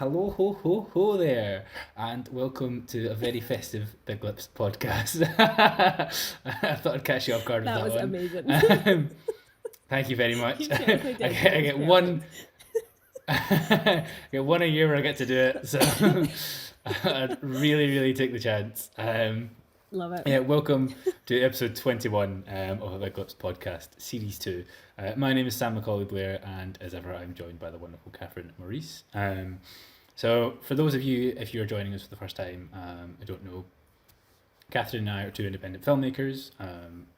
Hello, ho, ho, ho there, and welcome to a very festive BigLipz podcast. I thought I'd catch you off guard with That that was one. amazing. Thank you very much. You shut us I down. get, That I was get one, perfect. I get one a year where I get to do it, so I'd really, really take the chance. Love it. Yeah, welcome to episode 21 of the BigLipz podcast, series 2. My name is Sam Macaulay Blair, and as ever, I'm joined by the wonderful Catherine Maurice. So, for those of you, if you're joining us for the first time, I don't know, Catherine and I are two independent filmmakers,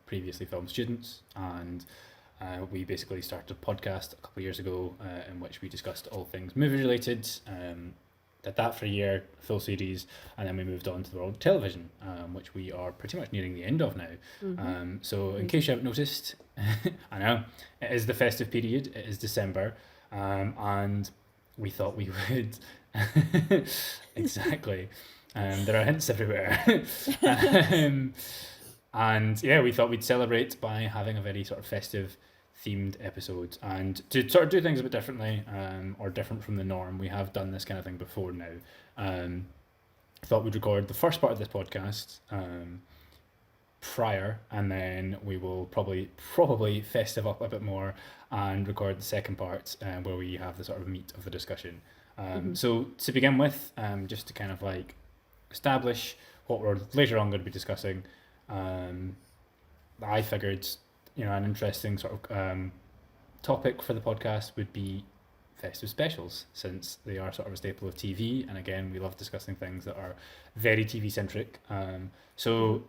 previously film students, and we basically started a podcast a couple of years ago in which we discussed all things movie related. Did that for a year, full series, and then we moved on to the world of television, which we are pretty much nearing the end of now. So, in case you haven't noticed, I know it is the festive period. It is December, and we thought we would exactly. There are hints everywhere, and yeah, we thought we'd celebrate by having a very sort of festive themed episode, and to sort of do things a bit differently, or different from the norm. We have done this kind of thing before now. Thought we'd record the first part of this podcast prior, and then we will probably festive up a bit more and record the second part where we have the sort of meat of the discussion. So to begin with, just to kind of like establish what we're later on going to be discussing, I figured, an interesting sort of topic for the podcast would be festive specials, since they are sort of a staple of TV, and again, we love discussing things that are very TV centric. So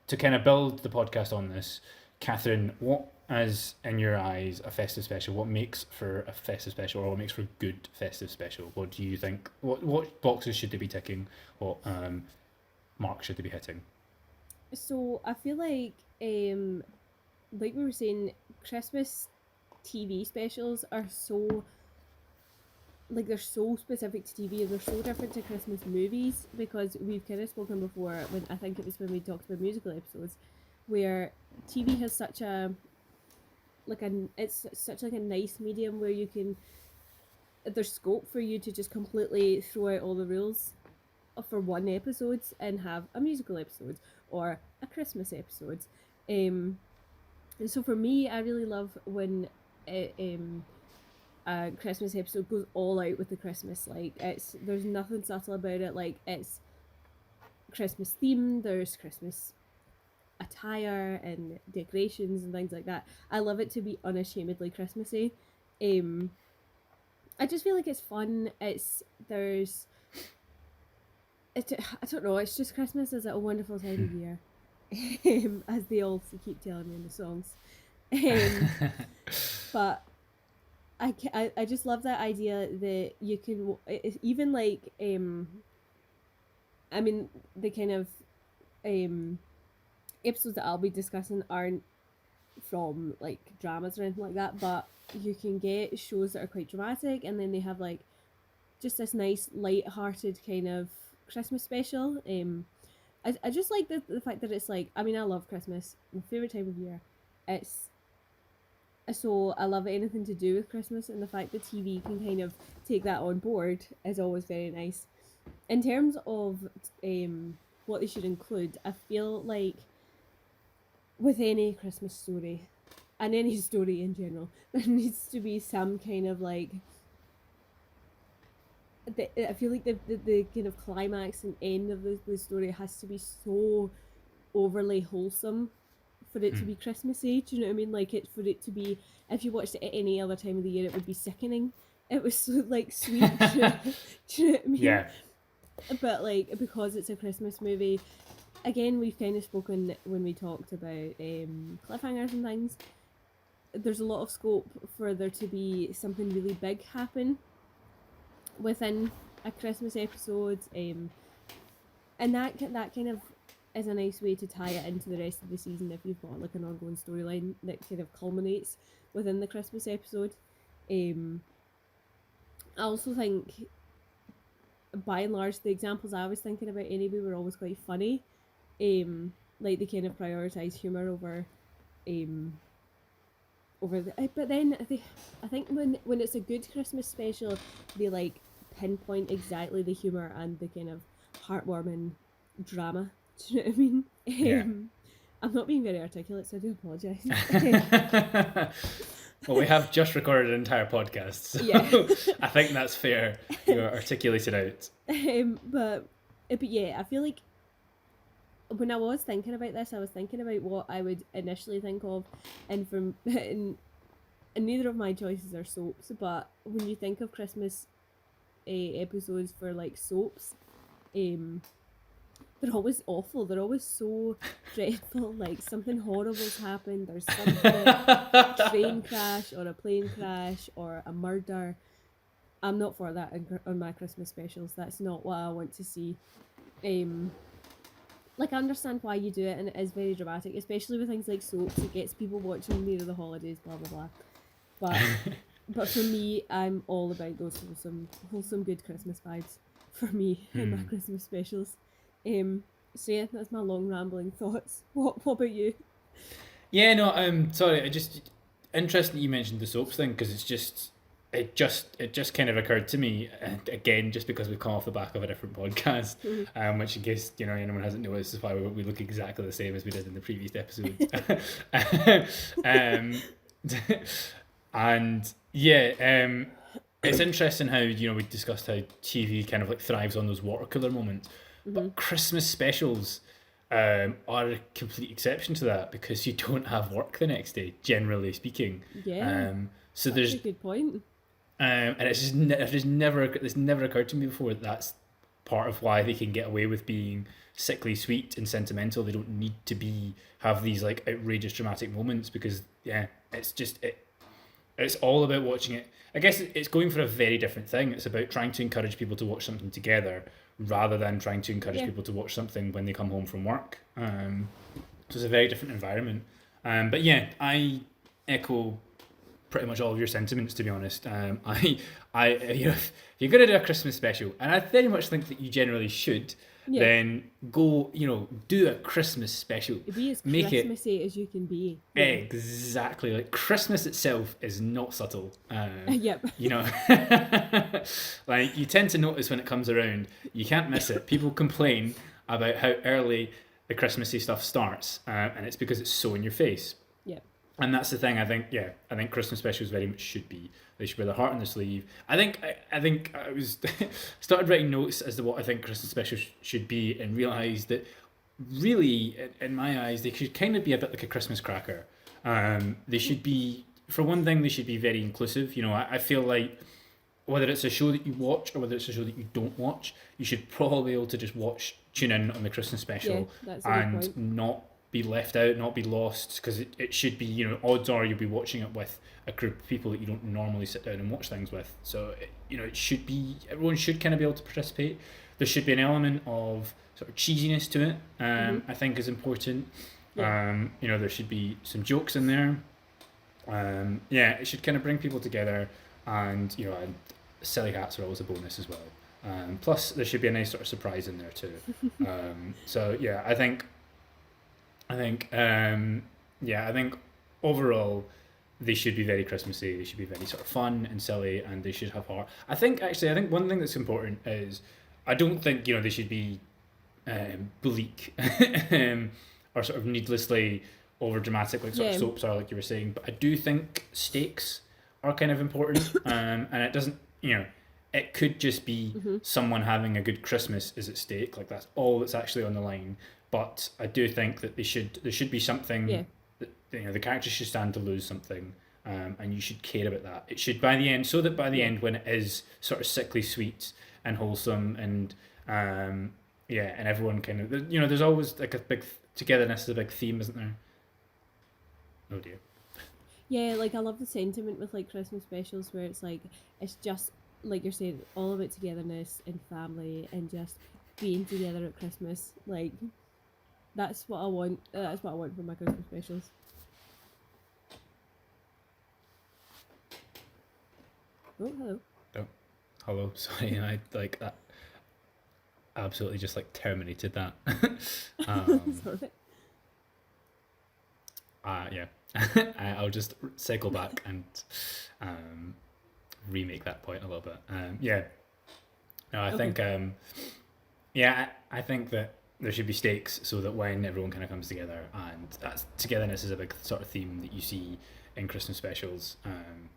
to kind of build the podcast on this, Catherine, what is in your eyes a festive special? What makes for a festive special, or what makes for a good festive special? What do you think? What boxes should they be ticking? What marks should they be hitting? So I feel like we were saying, Christmas TV specials are so, like, they're so specific to TV, and they're so different to Christmas movies, because we've kind of spoken before, when I think it was when we talked about musical episodes, where TV has such a it's such like a nice medium where you can, there's scope for you to just completely throw out all the rules for one episode and have a musical episode or a Christmas episode. And so for me, I really love when a Christmas episode goes all out with the Christmas. Like, there's nothing subtle about it. Like, it's Christmas themed. There's Christmas attire and decorations and things like that. I love it to be unashamedly Christmassy. I just feel like it's fun. I don't know. It's just, Christmas is a wonderful time of year, as they also keep telling me in the songs. But I just love that idea that you can, even like, I mean, the kind of episodes that I'll be discussing aren't from like dramas or anything like that, but you can get shows that are quite dramatic, and then they have like just this nice light-hearted kind of Christmas special. I just like the fact that it's like, I mean, I love Christmas, my favorite time of year. It's So I love anything to do with Christmas, and the fact that TV can kind of take that on board is always very nice. In terms of what they should include, I feel like with any Christmas story, and any story in general, there needs to be some kind of like, I feel like the kind of climax and end of the story has to be so overly wholesome for it to be Christmassy. Do you know what I mean? Like, for it to be, if you watched it at any other time of the year, it would be sickening. It was so like sweet. Do you know what I mean? Yeah. But like, because it's a Christmas movie, again, we've kind of spoken when we talked about cliffhangers and things. There's a lot of scope for there to be something really big happen within a Christmas episode, and that kind of is a nice way to tie it into the rest of the season if you've got like an ongoing storyline that kind of culminates within the Christmas episode. I also think, by and large, the examples I was thinking about anyway were always quite funny. Like, they kind of prioritise humour over the. But then I think when it's a good Christmas special, they like pinpoint exactly the humour and the kind of heartwarming drama. Do you know what I mean? Yeah. I'm not being very articulate, so I do apologise. Well, we have just recorded an entire podcast, so Yeah. I think that's fair. You're articulated out. But yeah, I feel like when I was thinking about this, I was thinking about what I would initially think of, and neither of my choices are soaps. But when you think of Christmas episodes for like soaps, they're always awful. They're always so dreadful. Like something horrible's happened. There's something, a train crash or a plane crash or a murder. I'm not for that on my Christmas specials. That's not what I want to see. Like I understand why you do it, and it is very dramatic, especially with things like soaps. It gets people watching near the holidays, blah blah blah. But for me, I'm all about those wholesome good Christmas vibes for me in my Christmas specials. So yeah, that's my long rambling thoughts. What about you? Yeah, no, I'm sorry. I just interesting that you mentioned the soaps thing because it just kind of occurred to me again just because we've come off the back of a different podcast, which in case anyone hasn't noticed is why we look exactly the same as we did in the previous episode. And yeah, it's interesting how we discussed how TV kind of like thrives on those water cooler moments, but Christmas specials are a complete exception to that because you don't have work the next day, generally speaking. Yeah. So That's there's a good point. and it's never occurred to me before that's part of why they can get away with being sickly sweet and sentimental. They don't need to have these like outrageous dramatic moments because it's all about watching it. I guess it's going for a very different thing. It's about trying to encourage people to watch something together rather than trying to encourage people to watch something when they come home from work. So it's a very different environment. But yeah, I echo pretty much all of your sentiments, to be honest. If you're going to do a Christmas special, and I very much think that you generally should, then go, do a Christmas special. Be as Make Christmassy as you can be. Yeah. Exactly. Like Christmas itself is not subtle. Yep. Like you tend to notice when it comes around, you can't miss it. People complain about how early the Christmassy stuff starts, and it's because it's so in your face. Yeah. And that's the thing. I think Christmas specials very much should be. They should wear their heart on their sleeve. I think I was started writing notes as to what I think Christmas specials should be, and realised that really, in my eyes, they should kind of be a bit like a Christmas cracker. They should be, for one thing, they should be very inclusive. I feel like whether it's a show that you watch or whether it's a show that you don't watch, you should probably be able to just tune in on the Christmas special and not be left out, not be lost, because it should be, odds are you'll be watching it with a group of people that you don't normally sit down and watch things with. So, it should be, everyone should kind of be able to participate. There should be an element of sort of cheesiness to it, I think is important. Yeah. There should be some jokes in there. It should kind of bring people together, and, and silly hats are always a bonus as well. Plus, there should be a nice sort of surprise in there too. So, yeah, I think overall they should be very Christmassy. They should be very sort of fun and silly, and they should have heart. I think one thing that's important is I don't think they should be bleak or sort of needlessly over dramatic like sort of soaps are, like you were saying. But I do think stakes are kind of important, and it doesn't. It could just be someone having a good Christmas is at stake. Like that's all that's actually on the line. But I do think that there should be something that the characters should stand to lose something, and you should care about that. It should by the end, so that by the end when it is sort of sickly sweet and wholesome and and everyone kind of there's always like a big togetherness is a big theme, isn't there? Oh dear. Yeah, like I love the sentiment with like Christmas specials where it's like it's just like you're saying all about togetherness and family and just being together at Christmas. Like that's what I want. That's what I want from my Christmas specials. Oh, hello. Oh, hello. Sorry, I like that. Absolutely, just like terminated that. Sorry. Yeah. I'll just cycle back and remake that point a little bit. No, I Okay. think yeah, I think that there should be stakes so that when everyone kind of comes together, and that's togetherness is a big sort of theme that you see in Christmas specials.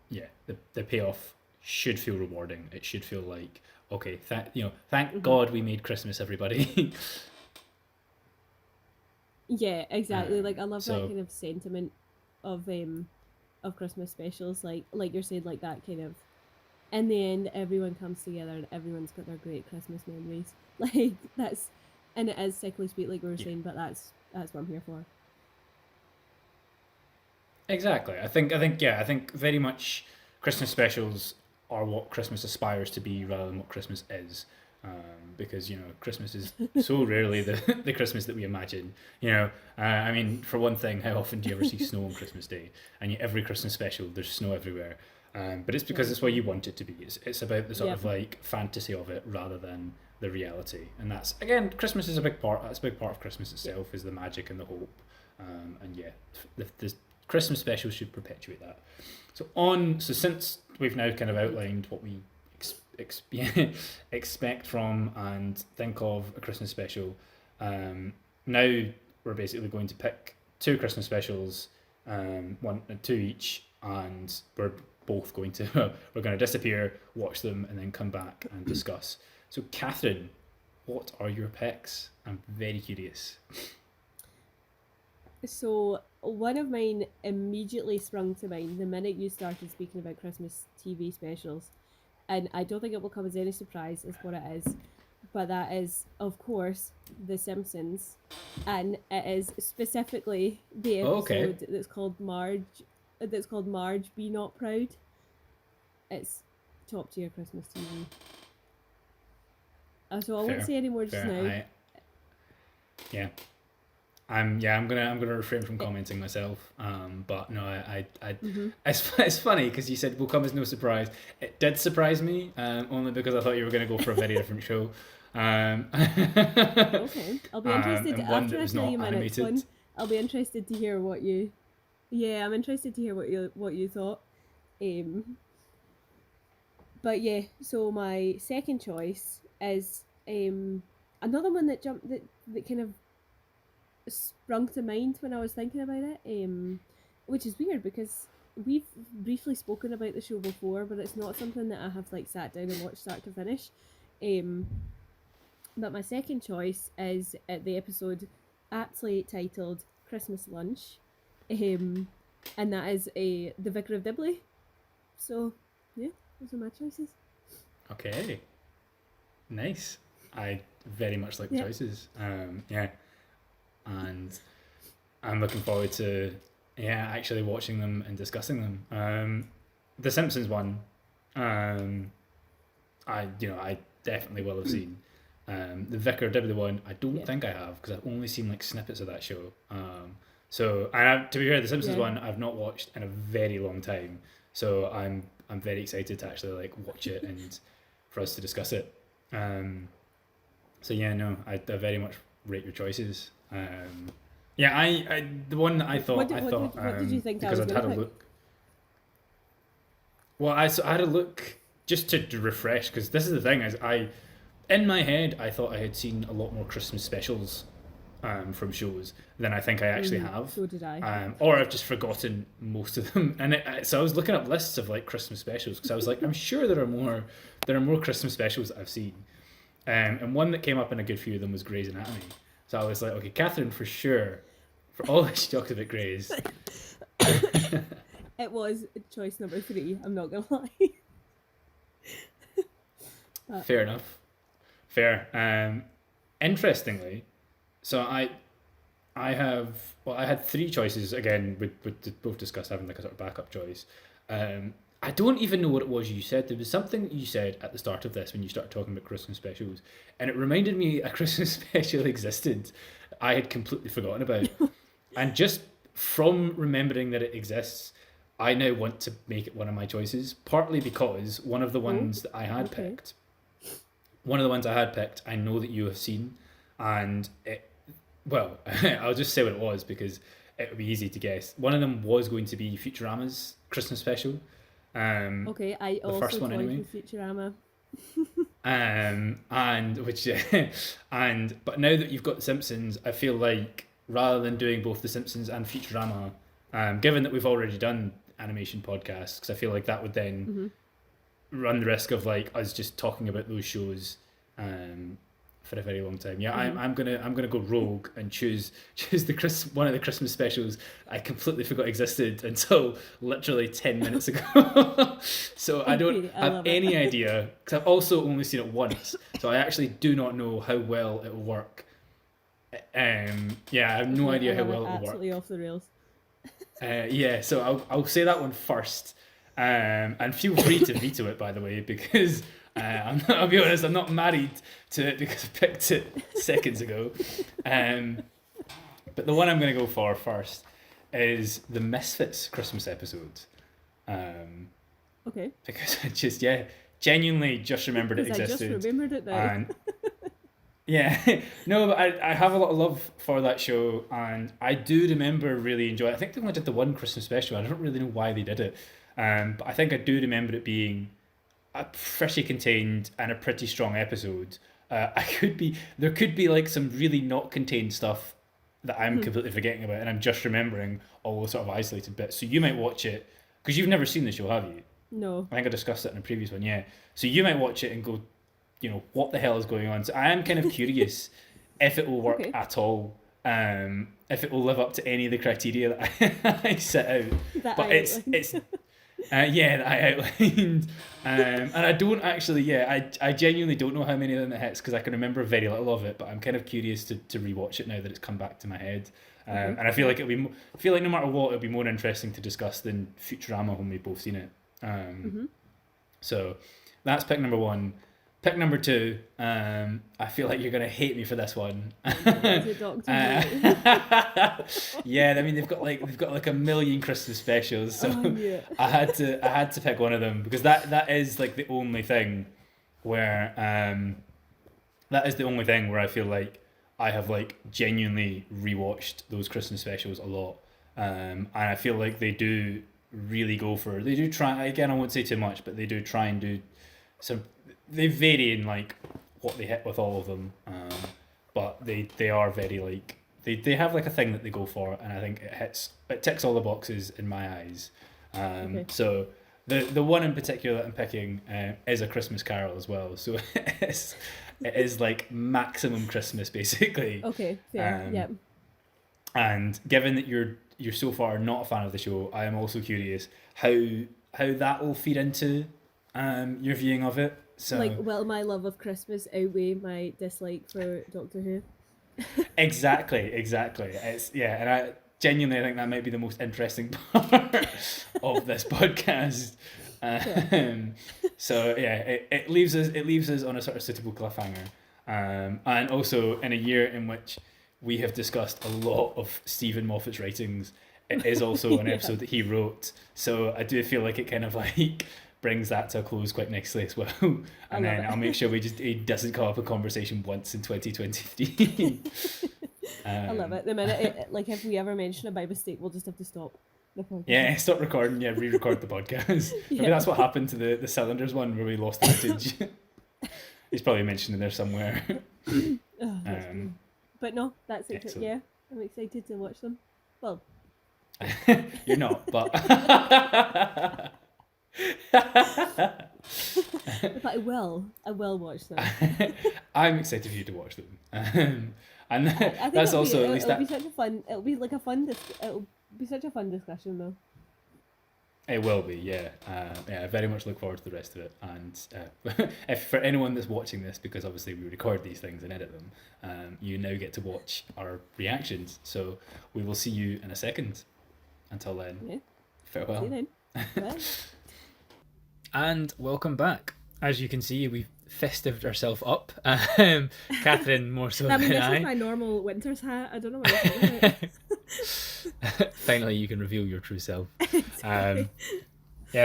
Yeah, the payoff should feel rewarding. It should feel like, okay, thank Hmm. God we made Christmas, everybody. Yeah, exactly. Like I love that So kind of sentiment of Christmas specials. Like you're saying, like that kind of in the end, everyone comes together and everyone's got their great Christmas memories. Like that's, and it is sickly sweet, like we were yeah, saying. But that's what I'm here for. exactly. I think very much Christmas specials are what Christmas aspires to be rather than what Christmas is. Because Christmas is so rarely the the Christmas that we imagine. I mean, for one thing, how often do you ever see snow on Christmas Day? And yet every Christmas special, there's snow everywhere. But it's because Very it's what true. you want it to be. It's about the sort Yep. of like fantasy of it rather than the reality. And that's again, Christmas is a big part. That's a big part of Christmas Yep. itself is the magic and the hope. And yeah, the Christmas special should perpetuate that. So since we've now kind of outlined what we expect from and think of a Christmas special, now we're basically going to pick two Christmas specials, one two each, and we're both going to we're going to disappear, watch them, and then come back and discuss. So, Catherine, what are your picks? I'm very curious. So one of mine immediately sprung to mind the minute you started speaking about Christmas TV specials, and I don't think it will come as any surprise as what it is, but that is of course The Simpsons, and it is specifically the Oh, okay, episode that's called Marge. That's called Marge, Be Not Proud. It's top tier Christmas TV. So I won't fair, say any more just fair. now. Yeah, I'm gonna refrain from It, commenting myself. But no, mm-hmm. it's funny because you said will come as no surprise. It did surprise me, only because I thought you were gonna go for a very different show. Okay, I'll be interested And one after that I was tell not you my next animated. one. I'll be interested to hear what you. Yeah, I'm interested to hear what you thought. Um, but yeah, so my second choice is another one that kind of sprung to mind when I was thinking about it. Which is weird because we've briefly spoken about the show before, but it's not something that I have like sat down and watched start to finish. Um, but my second choice is the episode aptly titled Christmas Lunch. Um, and that is the Vicar of Dibley. So yeah, those are my choices. Okay, nice. I very much like the Yeah. choices. Yeah, and I'm looking forward to actually watching them and discussing them. The Simpsons one, um, I definitely will have seen. The Vicar of Dibley one, I don't Yeah. think I have because I've only seen like snippets of that show. To be fair, the Simpsons Yeah. one I've not watched in a very long time, so I'm very excited to actually like watch it and for us to discuss it. Um, so yeah, no, I very much rate your choices. Yeah, I the one that What did you think I because was I'd gonna had a pick? look. Well, I had a look just to refresh because this is the thing is I in my head I thought I had seen a lot more Christmas specials from shows than I think I actually have. So did I. Or I've just forgotten most of them, and so I was looking up lists of like Christmas specials because I was like, I'm sure there are more Christmas specials that I've seen, and one that came up in a good few of them was Grey's Anatomy. So I was like, okay, Catherine for sure, for all that she talks about Grey's. It was choice number 3. I'm not gonna lie. But Fair enough, fair. Interestingly, so I had three choices again. We both discussed having like a sort of backup choice. I don't even know what it was you said. There was something that you said at the start of this when you started talking about Christmas specials, and it reminded me a Christmas special existed. I had completely forgotten about, and just from remembering that it exists, I now want to make it one of my choices. Partly because oh, okay. one of the ones I had picked, I know that you have seen, and well, I'll just say what it was because it would be easy to guess. One of them was going to be Futurama's Christmas special, um, Okay, I the also first one toyed anyway. with Futurama. And which but now that you've got the Simpsons, I feel like rather than doing both the Simpsons and Futurama, given that we've already done animation podcasts, because I feel like that would then run the risk of like us just talking about those shows for a very long time. Yeah, I'm gonna go rogue and choose one of the Christmas specials I completely forgot existed until literally 10 minutes ago. So I don't have any idea, because I've also only seen it once, so I actually do not know how well it will work. Yeah, I have no idea how well it will work. Absolutely off the rails. Yeah, so I'll say that one first, and feel free to veto it, by the way, because I'll be honest, I'm not married to it because I picked it seconds ago. But the one I'm going to go for first is the Misfits Christmas episode. Okay. Because I genuinely just remembered it existed. I just remembered it now. And yeah, no, but I have a lot of love for that show, and I do remember really enjoying it. I think they only did the one Christmas special. I don't really know why they did it, but I think I do remember it being a pretty contained and a pretty strong episode. There could be like some really not contained stuff that I'm completely forgetting about, and I'm just remembering all the sort of isolated bits. So you might watch it, because you've never seen the show, have you? No. I think I discussed it in a previous one, yeah. So you might watch it and go, what the hell is going on? So I am kind of curious if it will work at all, if it will live up to any of the criteria that I set out. That I outlined. And I don't actually, I genuinely don't know how many of them it hits, because I can remember very little of it, but I'm kind of curious to rewatch it now that it's come back to my head. And I feel like no matter what, it'll be more interesting to discuss than Futurama when we've both seen it. So that's pick number one. Pick number two, I feel like you're going to hate me for this one. Yeah, I mean they've got like a million Christmas specials, so I had to pick one of them, because that is like the only thing where I feel like I have like genuinely rewatched those Christmas specials a lot, and I feel like they do try, again, I won't say too much, but they do try and do some. They vary in like what they hit with all of them, but they are very like they have like a thing that they go for, and I think it ticks all the boxes in my eyes. So the one in particular that I'm picking is A Christmas Carol as well. So it is like maximum Christmas basically. Okay. Fair. Yeah. And given that you're so far not a fan of the show, I am also curious how that will feed into your viewing of it. So, like, will my love of Christmas outweigh my dislike for Doctor Who? Exactly. It's and I genuinely think that might be the most interesting part of this podcast. So it leaves us on a sort of suitable cliffhanger, and also in a year in which we have discussed a lot of Stephen Moffat's writings, it is also an episode that he wrote. So I do feel like it kind of like brings that to a close quite nicely as well. And then I'll make sure it doesn't come up in conversation once in 2023. I love it. The minute like if we ever mention it by mistake, we'll just have to stop the podcast. Yeah, stop recording. Yeah, re-record the podcast. Maybe that's what happened to the cylinders one where we lost the footage. He's probably mentioned in there somewhere. But no, that's it. Yeah, I'm excited to watch them. Well, you're not, but. But I will watch them. I'm excited for you to watch them, and that's also at least it'll be such a fun. It'll be such a fun discussion though. It will be, yeah. I very much look forward to the rest of it. And if for anyone that's watching this, because obviously we record these things and edit them, you now get to watch our reactions. So we will see you in a second. Until then, farewell. See you then. Bye. And welcome back. As you can see, we've festived ourselves up. Catherine more so than this I. is my normal winter's hat. I don't know why. Finally, you can reveal your true self. Exactly.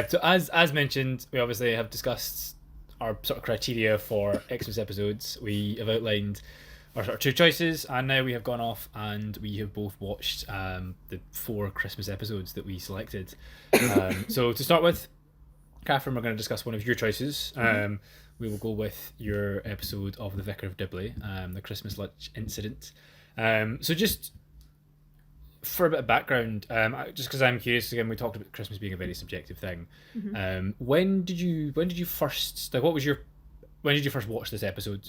So as mentioned, we obviously have discussed our sort of criteria for Xmas episodes. We have outlined our sort of two choices, and now we have gone off and we have both watched the 4 Christmas episodes that we selected. So to start with, Catherine, we're going to discuss one of your choices, we will go with your episode of the Vicar of Dibley, the Christmas lunch incident. So just for a bit of background, just because I'm curious, again, we talked about Christmas being a very subjective thing. When did you first, like, when did you first watch this episode?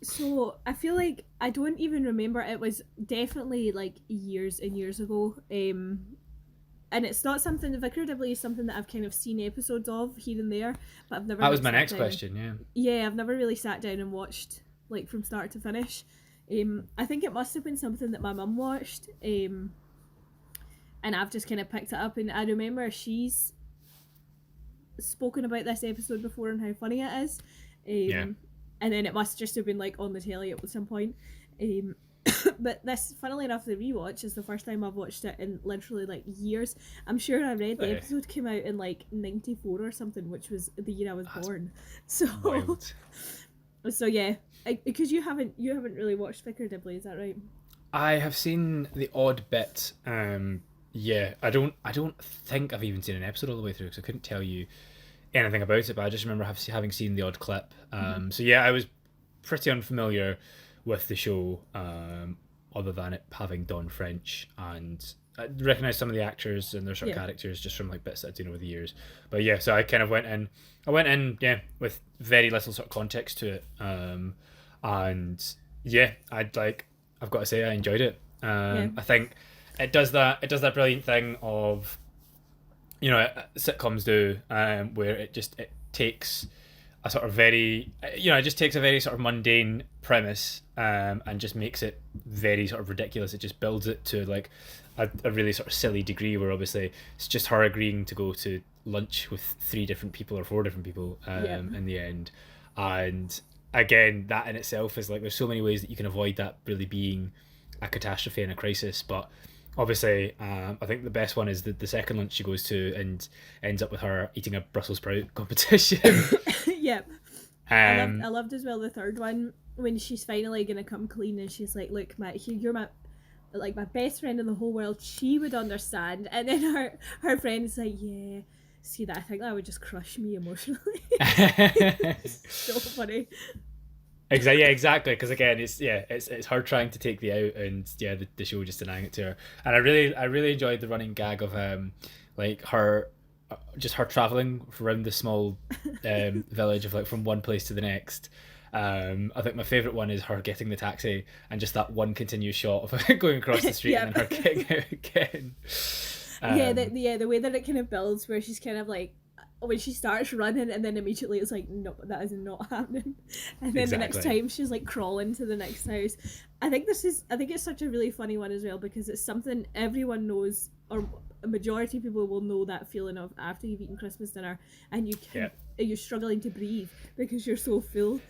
So I feel like I don't even remember. It was definitely like years and years ago. And it's not something, the Vicar of Dibley is something that I've kind of seen episodes of here and there, but I've never. That was my next question. Yeah, I've never really sat down and watched like from start to finish. I think it must have been something that my mum watched. And I've just kind of picked it up, and I remember she's spoken about this episode before and how funny it is. And then it must just have been like on the telly at some point. But this, funnily enough, the rewatch is the first time I've watched it in literally like years. I'm sure I read the episode came out in like 94 or something, which was the year I was born. So wild. So yeah, because you haven't really watched Vicar of Dibley, is that right? I have seen the odd bit. Yeah, I don't think I've even seen an episode all the way through, because I couldn't tell you anything about it, but I just remember having seen the odd clip. So yeah, I was pretty unfamiliar with the show, other than it having Dawn French, and I recognise some of the actors and their sort of characters just from like bits that I'd seen over the years. But yeah, so I kind of went in with very little sort of context to it, and yeah, I've got to say I enjoyed it. I think it does that brilliant thing of, you know, sitcoms do, where it takes a sort of very, you know, it just takes a very sort of mundane premise, and just makes it very sort of ridiculous. It just builds it to like a really sort of silly degree, where obviously it's just her agreeing to go to lunch with 3 different people or 4 different people in the end. And again, that in itself is like, there's so many ways that you can avoid that really being a catastrophe and a crisis, but obviously, I think the best one is the second lunch she goes to and ends up with her eating a Brussels sprout competition. Yep. I loved as well the third one, when she's finally gonna come clean and she's like, "Look, Matt, you're my best friend in the whole world. She would understand." And then her friend's like, "Yeah, see that? I think that would just crush me emotionally." So funny. Exactly. Because again, it's her trying to take the out, and the show just denying it to her. And I really enjoyed the running gag of like her traveling around the small village of like from one place to the next. I think my favourite one is her getting the taxi and just that one continuous shot of her going across the street and then her getting out again. The way that it kind of builds, where she's kind of like, when she starts running and then immediately it's like, no, that is not happening, and then the next time she's like crawling to the next house. I think it's such a really funny one as well, because it's something everyone knows, or a majority of people will know, that feeling of after you've eaten Christmas dinner and you're struggling to breathe because you're so full.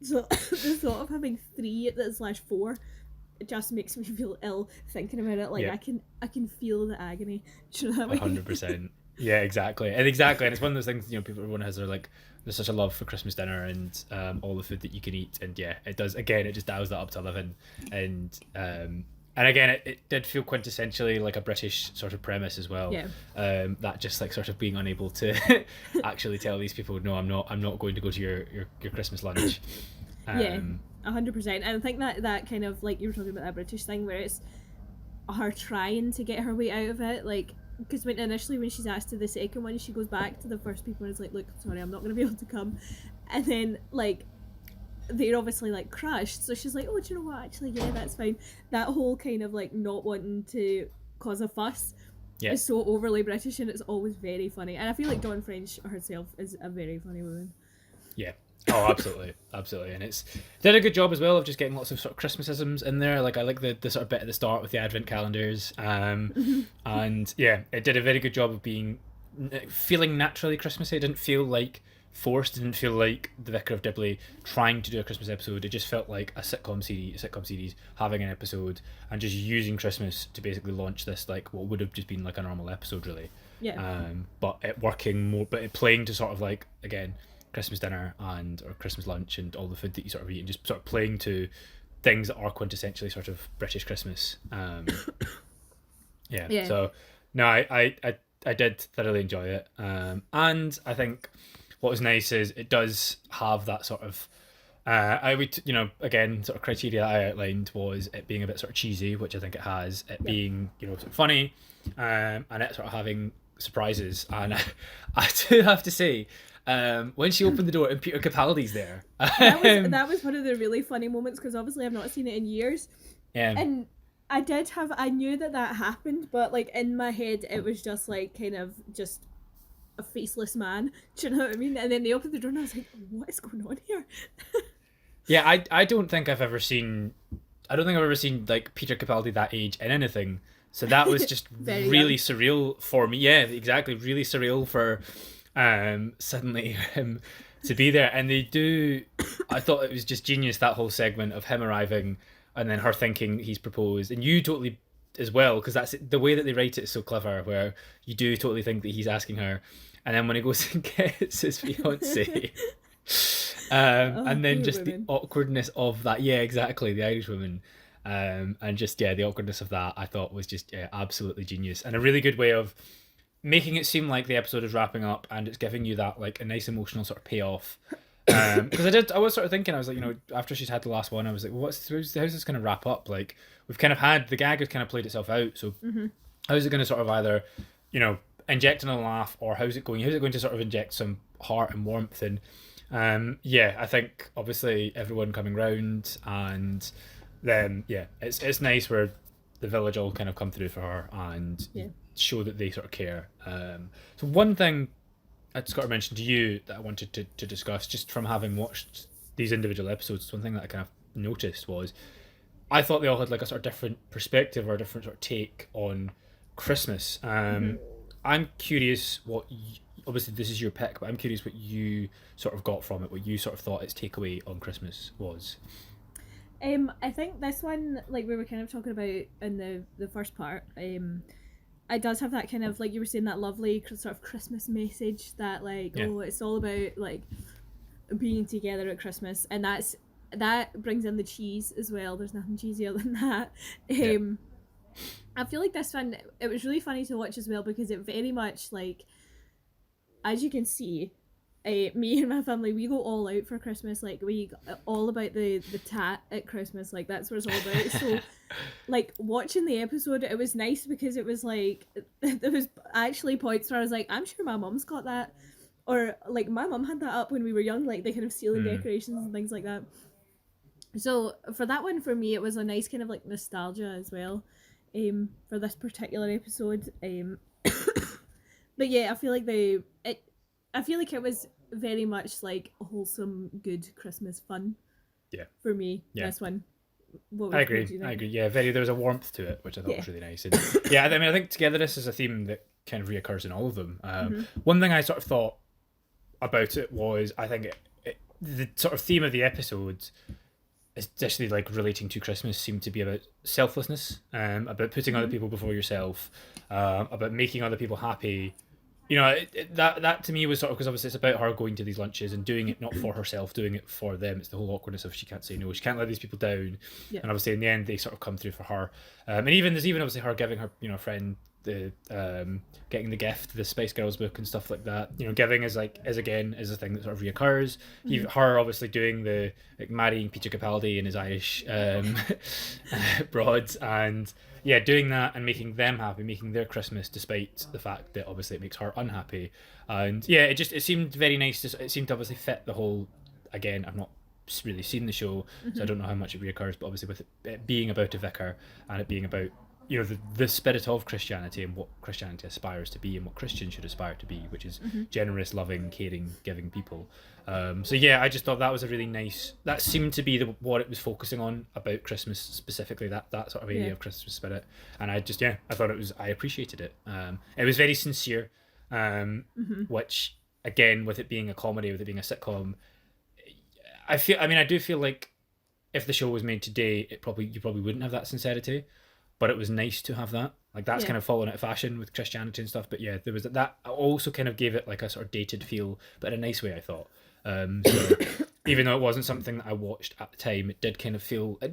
So the thought of having 3/4, it just makes me feel ill thinking about it. Like I can feel the agony. Do you know what I mean? 100%. Yeah, exactly, and it's one of those things, you know, everyone has there's such a love for Christmas dinner and all the food that you can eat, and it does, again, it just dials that up to 11, and again, it did feel quintessentially like a British sort of premise as well. That just like sort of being unable to actually tell these people, no, I'm not going to go to your Christmas lunch. 100%. And I think that kind of, like you were talking about, that British thing where it's her trying to get her way out of it, like, because when she's asked to the second one, she goes back to the first people and is like, "Look, sorry, I'm not going to be able to come," and then like they're obviously like crushed, so she's like, "Oh, do you know what, actually, yeah, that's fine." That whole kind of like not wanting to cause a fuss is so overly British, and it's always very funny. And I feel like Dawn French herself is a very funny woman. Oh, absolutely, and it's did a good job as well of just getting lots of sort of Christmasisms in there. Like, I like the sort of bit at the start with the advent calendars, and it did a very good job of feeling naturally Christmassy. It didn't feel like forced. It didn't feel like the Vicar of Dibley trying to do a Christmas episode. It just felt like a sitcom series having an episode and just using Christmas to basically launch this, like what would have just been like a normal episode, really. But it working more, but it playing to sort of like, again, Christmas dinner or Christmas lunch and all the food that you sort of eat, and just sort of playing to things that are quintessentially sort of British Christmas. So no, I did thoroughly enjoy it, and I think what was nice is it does have that sort of I would, again, sort of criteria I outlined was it being a bit sort of cheesy, which I think it has, it being, sort of funny, and it sort of having surprises. And I do have to say, when she opened the door and Peter Capaldi's there, that was one of the really funny moments, because obviously I've not seen it in years, and I knew that happened, but like in my head it was just like kind of just a faceless man. Do you know what I mean? And then they opened the door and I was like, what is going on here? Yeah, I don't think I've ever seen like Peter Capaldi that age in anything. So that was just really surreal for me. Yeah, exactly. Really surreal for suddenly him to be there. And I thought it was just genius, that whole segment of him arriving and then her thinking he's proposed. And you totally as well, because that's the way that they write it is so clever, where you do totally think that he's asking her. And then when he goes and gets his fiancée, and then just the awkwardness of that. Yeah, exactly, the Irish woman. And just, the awkwardness of that, I thought was just absolutely genius. And a really good way of making it seem like the episode is wrapping up and it's giving you that, like, a nice emotional sort of payoff. Because I was sort of thinking, I was like, after she's had the last one, I was like, well, how's this going to wrap up? Like, we've kind of had, the gag has kind of played itself out, so how's it going to sort of either, inject in a laugh, or how's it going to sort of inject some heart and warmth? And I think obviously everyone coming round, and then it's nice where the village all kind of come through for her and show that they sort of care. So one thing I just got to mention to you that I wanted to discuss, just from having watched these individual episodes, one thing that I kind of noticed was I thought they all had like a sort of different perspective or a different sort of take on Christmas. I'm curious obviously this is your pick, but I'm curious what you sort of got from it, what you sort of thought its takeaway on Christmas was. I think this one, like we were kind of talking about in the first part, it does have that kind of, like you were saying, that lovely sort of Christmas message that it's all about like being together at Christmas, and that brings in the cheese as well. There's nothing cheesier than that. I feel like this one, it was really funny to watch as well, because it very much, like, as you can see, me and my family, we go all out for Christmas. Like, we all about the tat at Christmas. Like, that's what it's all about. So, like, watching the episode, it was nice because it was like, there was actually points where I was like, I'm sure my mum's got that, or like my mum had that up when we were young, like the kind of ceiling decorations and things like that. So for that one, for me, it was a nice kind of like nostalgia as well, for this particular episode. But yeah, I feel like it was very much like wholesome, good Christmas fun. Yeah. For me, this one. I agree. Yeah, there was a warmth to it, which I thought was really nice. And I think togetherness is a theme that kind of reoccurs in all of them. One thing I sort of thought about it was, I think the sort of theme of the episodes, especially like relating to Christmas, seemed to be about selflessness, about putting other people before yourself, about making other people happy. That to me was sort of, because obviously it's about her going to these lunches and doing it not for herself, doing it for them. It's the whole awkwardness of she can't say no, she can't let these people down, and obviously in the end they sort of come through for her. And there's even obviously her giving her friend the getting the gift, the Spice Girls book and stuff like that. Giving is a thing that sort of reoccurs. Her obviously doing the like marrying Peter Capaldi and his Irish broads, and doing that and making them happy, making their Christmas, despite the fact that obviously it makes her unhappy. And it seemed very nice. It seemed to obviously fit the whole. Again, I've not really seen the show, so I don't know how much it reoccurs. But obviously, with it being about a vicar and it being about the spirit of Christianity and what Christianity aspires to be and what Christians should aspire to be, which is generous, loving, caring, giving people. I just thought that was a really nice. That seemed to be what it was focusing on about Christmas specifically. That sort of area of Christmas spirit, and I thought it was. I appreciated it. It was very sincere, which again, with it being a comedy, with it being a sitcom, I do feel like if the show was made today, you probably wouldn't have that sincerity. But it was nice to have that. Like, that's kind of fallen out of fashion with Christianity and stuff. But there was that also kind of gave it like a sort of dated feel, but in a nice way, I thought. even though it wasn't something that I watched at the time, it did kind of feel a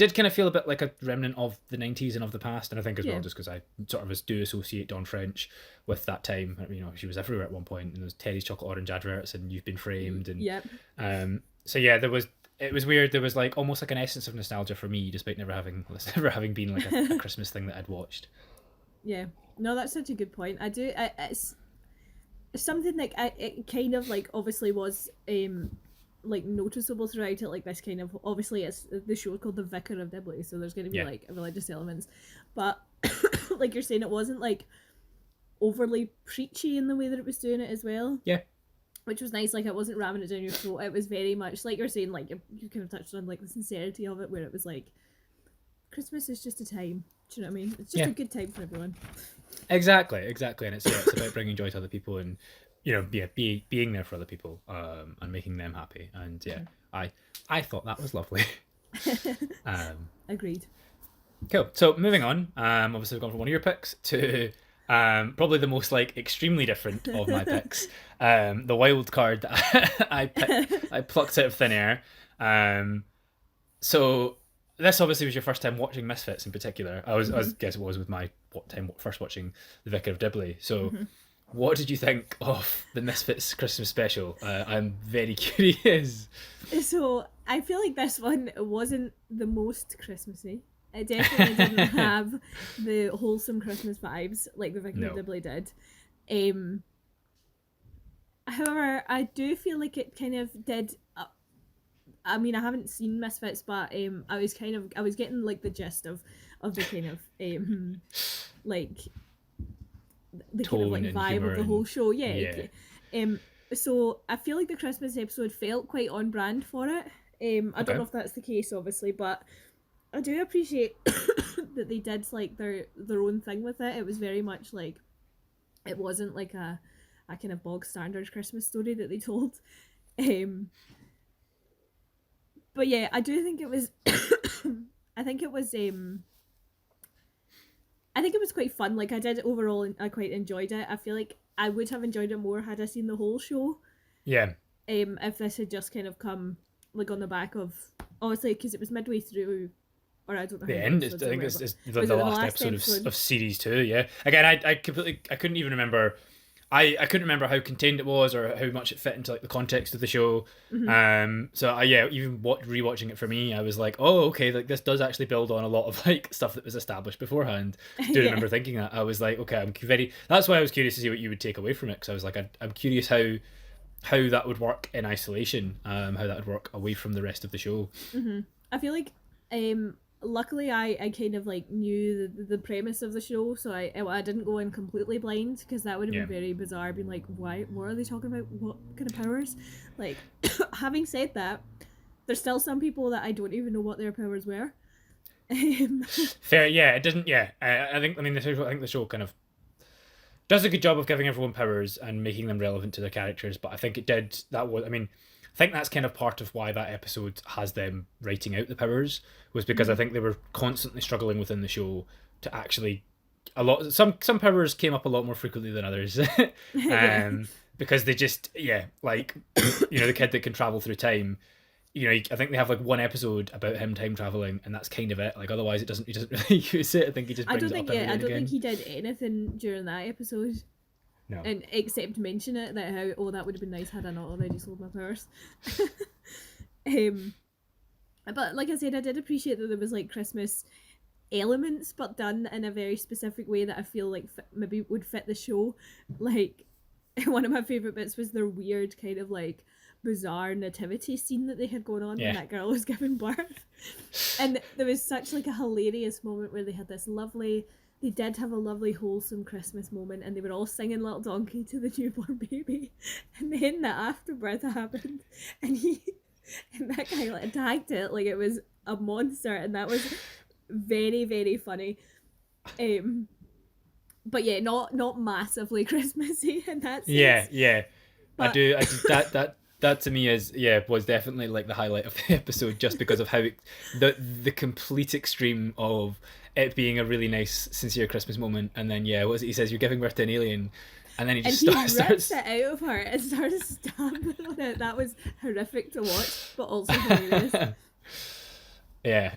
bit like a remnant of the 90s and of the past. And I think as well, just because I sort of do associate Dawn French with that time. You know, she was everywhere at one point, and there was Teddy's chocolate orange adverts and You've Been Framed, and so yeah, it was weird. There was like almost like an essence of nostalgia for me, despite never having been like a Christmas thing that I'd watched. Yeah, no, that's such a good point. It's something like it kind of like obviously was like noticeable throughout it, like this kind of, obviously it's the show called the Vicar of Dibley, so there's going to be like religious elements, but like you're saying, it wasn't like overly preachy in the way that it was doing it as well. Yeah, which was nice. Like, it wasn't ramming it down your throat. It was very much like you're saying, like you kind of touched on like the sincerity of it, where it was like Christmas is just a time. Do you know what I mean? It's just a good time for everyone. Exactly, and it's about bringing joy to other people, and you know, being there for other people, and making them happy. And I thought that was lovely. Agreed. Cool. So moving on, obviously we've gone from one of your picks to probably the most like extremely different of my picks, the wild card that I plucked out of thin air. So this obviously was your first time watching Misfits in particular. I guess it was with my time first watching The Vicar of Dibley. So what did you think of the Misfits Christmas special? I'm very curious. So I feel like this one wasn't the most Christmassy. It definitely didn't have the wholesome Christmas vibes like the Vicar of Dibley did. However, I do feel like it kind of did. I mean, I haven't seen Misfits, but I was getting like the gist of the kind of like the tone kind of like vibe of the whole show. So I feel like the Christmas episode felt quite on brand for it. I don't know if that's the case, obviously, but I do appreciate that they did like their own thing with it. It was very much like, it wasn't like a kind of bog standard Christmas story that they told. But yeah, I do think it was I think it was quite fun. Like, I did overall, and I quite enjoyed it. I feel like I would have enjoyed it more had I seen the whole show. Yeah. If this had just kind of come like on the back of, obviously, because it was midway through, or I don't know. The end. I think it's the last episode of series 2. Yeah. Again, I couldn't even remember. I couldn't remember how contained it was or how much it fit into like the context of the show. So even rewatching it for me, I was like, oh, okay, like this does actually build on a lot of like stuff that was established beforehand. I do remember thinking that. I was like, okay, that's why I was curious to see what you would take away from it, because I was like, I'm curious how that would work in isolation, how that would work away from the rest of the show. I feel like luckily I kind of like knew the premise of the show, so I didn't go in completely blind, because that would have been very bizarre, being like, what are they talking about, what kind of powers? Like, having said that, there's still some people that I don't even know what their powers were. Fair. It doesn't. I think the show kind of does a good job of giving everyone powers and making them relevant to their characters, but I think I think that's kind of part of why that episode has them writing out the powers, was because I think they were constantly struggling within the show to actually some powers came up a lot more frequently than others. Because they just like the kid that can travel through time, I think they have like one episode about him time traveling, and that's kind of it. Like, otherwise he doesn't really use it. I think he just brings it up every now and again. I don't think he did anything during that episode. No. And except mention it, that that would have been nice had I not already sold my powers. But like I said, I did appreciate that there was like Christmas elements, but done in a very specific way that I feel like maybe would fit the show. Like, one of my favourite bits was their weird kind of like bizarre nativity scene that they had going on when that girl was giving birth. And there was such like a hilarious moment where they had this they did have a lovely wholesome Christmas moment, and they were all singing Little Donkey to the newborn baby, and then the afterbirth happened, and that guy like attacked it like it was a monster, and that was very, very funny. But yeah, not massively Christmassy in that sense. But I do that to me was definitely like the highlight of the episode, just because of how the complete extreme of it being a really nice, sincere Christmas moment, and then what is it he says, you're giving birth to an alien, and then he And just he starts. rips it out of her and started stabbing on it. That was horrific to watch, but also hilarious. Yeah.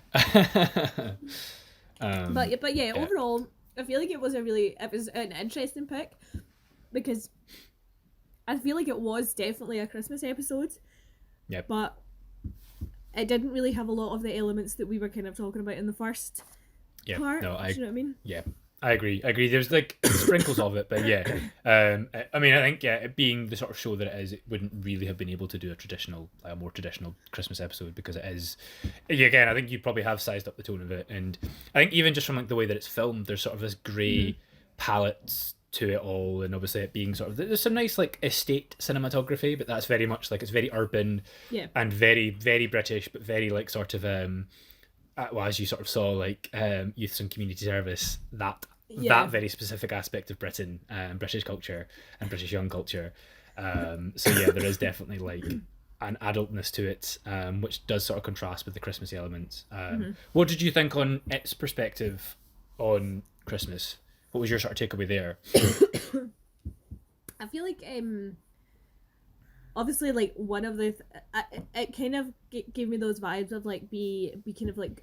But yeah, overall, I feel like it was an interesting pick because I feel like it was definitely a Christmas episode. Yep. But it didn't really have a lot of the elements that we were kind of talking about in the first part. No, do you know what I mean? Yeah, I agree. There's like sprinkles of it, but yeah. I mean, I think it being the sort of show that it is, it wouldn't really have been able to do a more traditional Christmas episode because it is. Again, I think you probably have sized up the tone of it, and I think even just from like the way that it's filmed, there's sort of this grey palette to it all, and obviously it being sort of there's some nice like estate cinematography, but that's very much like it's very urban, and very very British, but very like sort of well, as you sort of saw, like youth and community service, that very specific aspect of Britain, British culture and British young culture. So yeah, there is definitely like an adultness to it, which does sort of contrast with the Christmassy elements. What did you think on its perspective on Christmas? What was your sort of takeaway there? I feel like obviously like one of the it kind of gave me those vibes of like be kind of like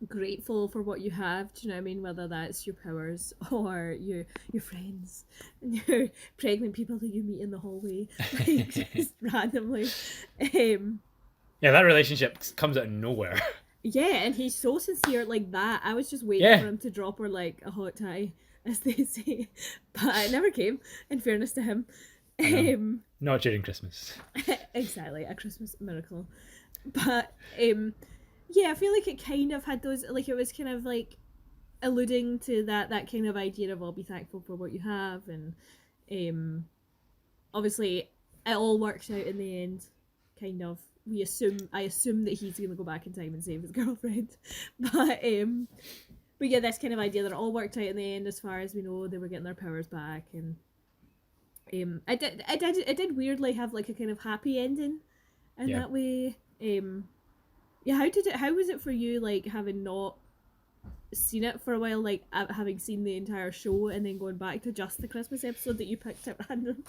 grateful for what you have. Do you know what I mean? Whether that's your powers or your friends and your pregnant people that you meet in the hallway, like just randomly. Yeah, that relationship comes out of nowhere. Yeah, and he's so sincere like that. I was just waiting for him to drop her like a hot tie, as they say, but it never came. In fairness to him, not during Christmas. Exactly, a Christmas miracle. But yeah, I feel like it kind of had those, like it was kind of like alluding to that kind of idea of, I'll be thankful for what you have, and obviously it all works out in the end. Kind of, I assume that he's gonna go back in time and save his girlfriend, but yeah, this kind of idea that it all worked out in the end. As far as we know, they were getting their powers back, and it did weirdly have like a kind of happy ending in that way. Yeah, how was it for you, like having not seen it for a while, like having seen the entire show and then going back to just the Christmas episode that you picked at random?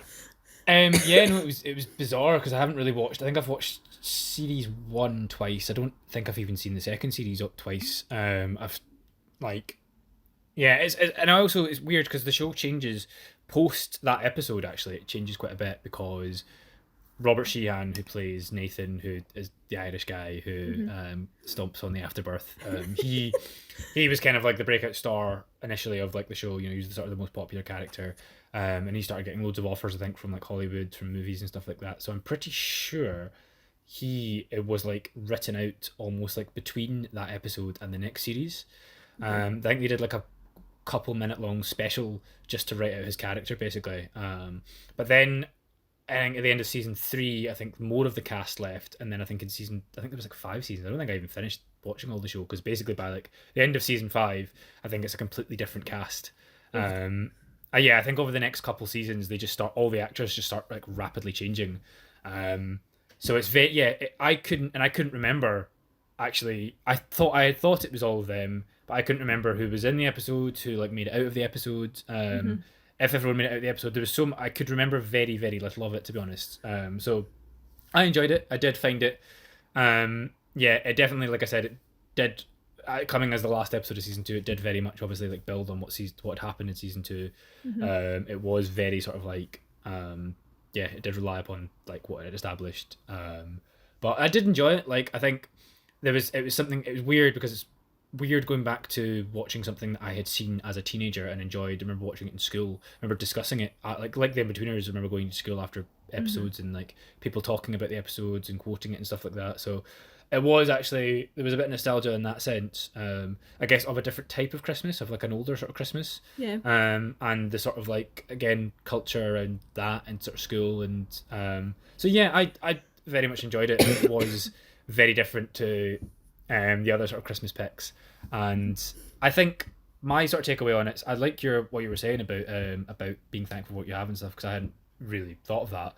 Yeah, no, it was bizarre because I haven't really watched. I think I've watched series 1 twice. I don't think I've even seen the second series up twice. I've like, yeah, and also it's weird because the show changes post that episode. Actually, it changes quite a bit because Robert Sheehan, who plays Nathan, who is the Irish guy who stomps on the afterbirth, he was kind of like the breakout star initially of like the show. You know, he was sort of the most popular character, and he started getting loads of offers, I think, from like Hollywood, from movies and stuff like that. So I'm pretty sure it was like written out almost like between that episode and the next series. I think they did like a couple minute long special just to write out his character, basically. But then I think at the end of season 3, I think more of the cast left, and then I think there was like 5 seasons. I don't think I even finished watching all the show because basically by like the end of season 5, I think it's a completely different cast. Yeah, I think over the next couple seasons they just start, all the actors just start like rapidly changing. So it's very I couldn't remember. Actually, I thought it was all of them, but I couldn't remember who was in the episode, who like made it out of the episode. If everyone made it out of the episode, there was I could remember very, very little of it, to be honest. So I enjoyed it. I did find it. Yeah, it definitely, like I said, it did. Coming as the last episode of season 2, it did very much obviously like build on what happened in season 2. It was very sort of like it did rely upon like what it established. But I did enjoy it. Like I think it was weird because it's weird going back to watching something that I had seen as a teenager and enjoyed. I remember watching it in school. I remember discussing it like the In-Betweeners. I remember going to school after episodes and like people talking about the episodes and quoting it and stuff like that. So it was actually, there was a bit of nostalgia in that sense. I guess of a different type of Christmas, of like an older sort of Christmas. Yeah. And the sort of like, again, culture and that and sort of school and so yeah, I very much enjoyed it. It was very different to the other sort of Christmas picks, and I think my sort of takeaway on it, I like what you were saying about being thankful for what you have and stuff, because I hadn't really thought of that.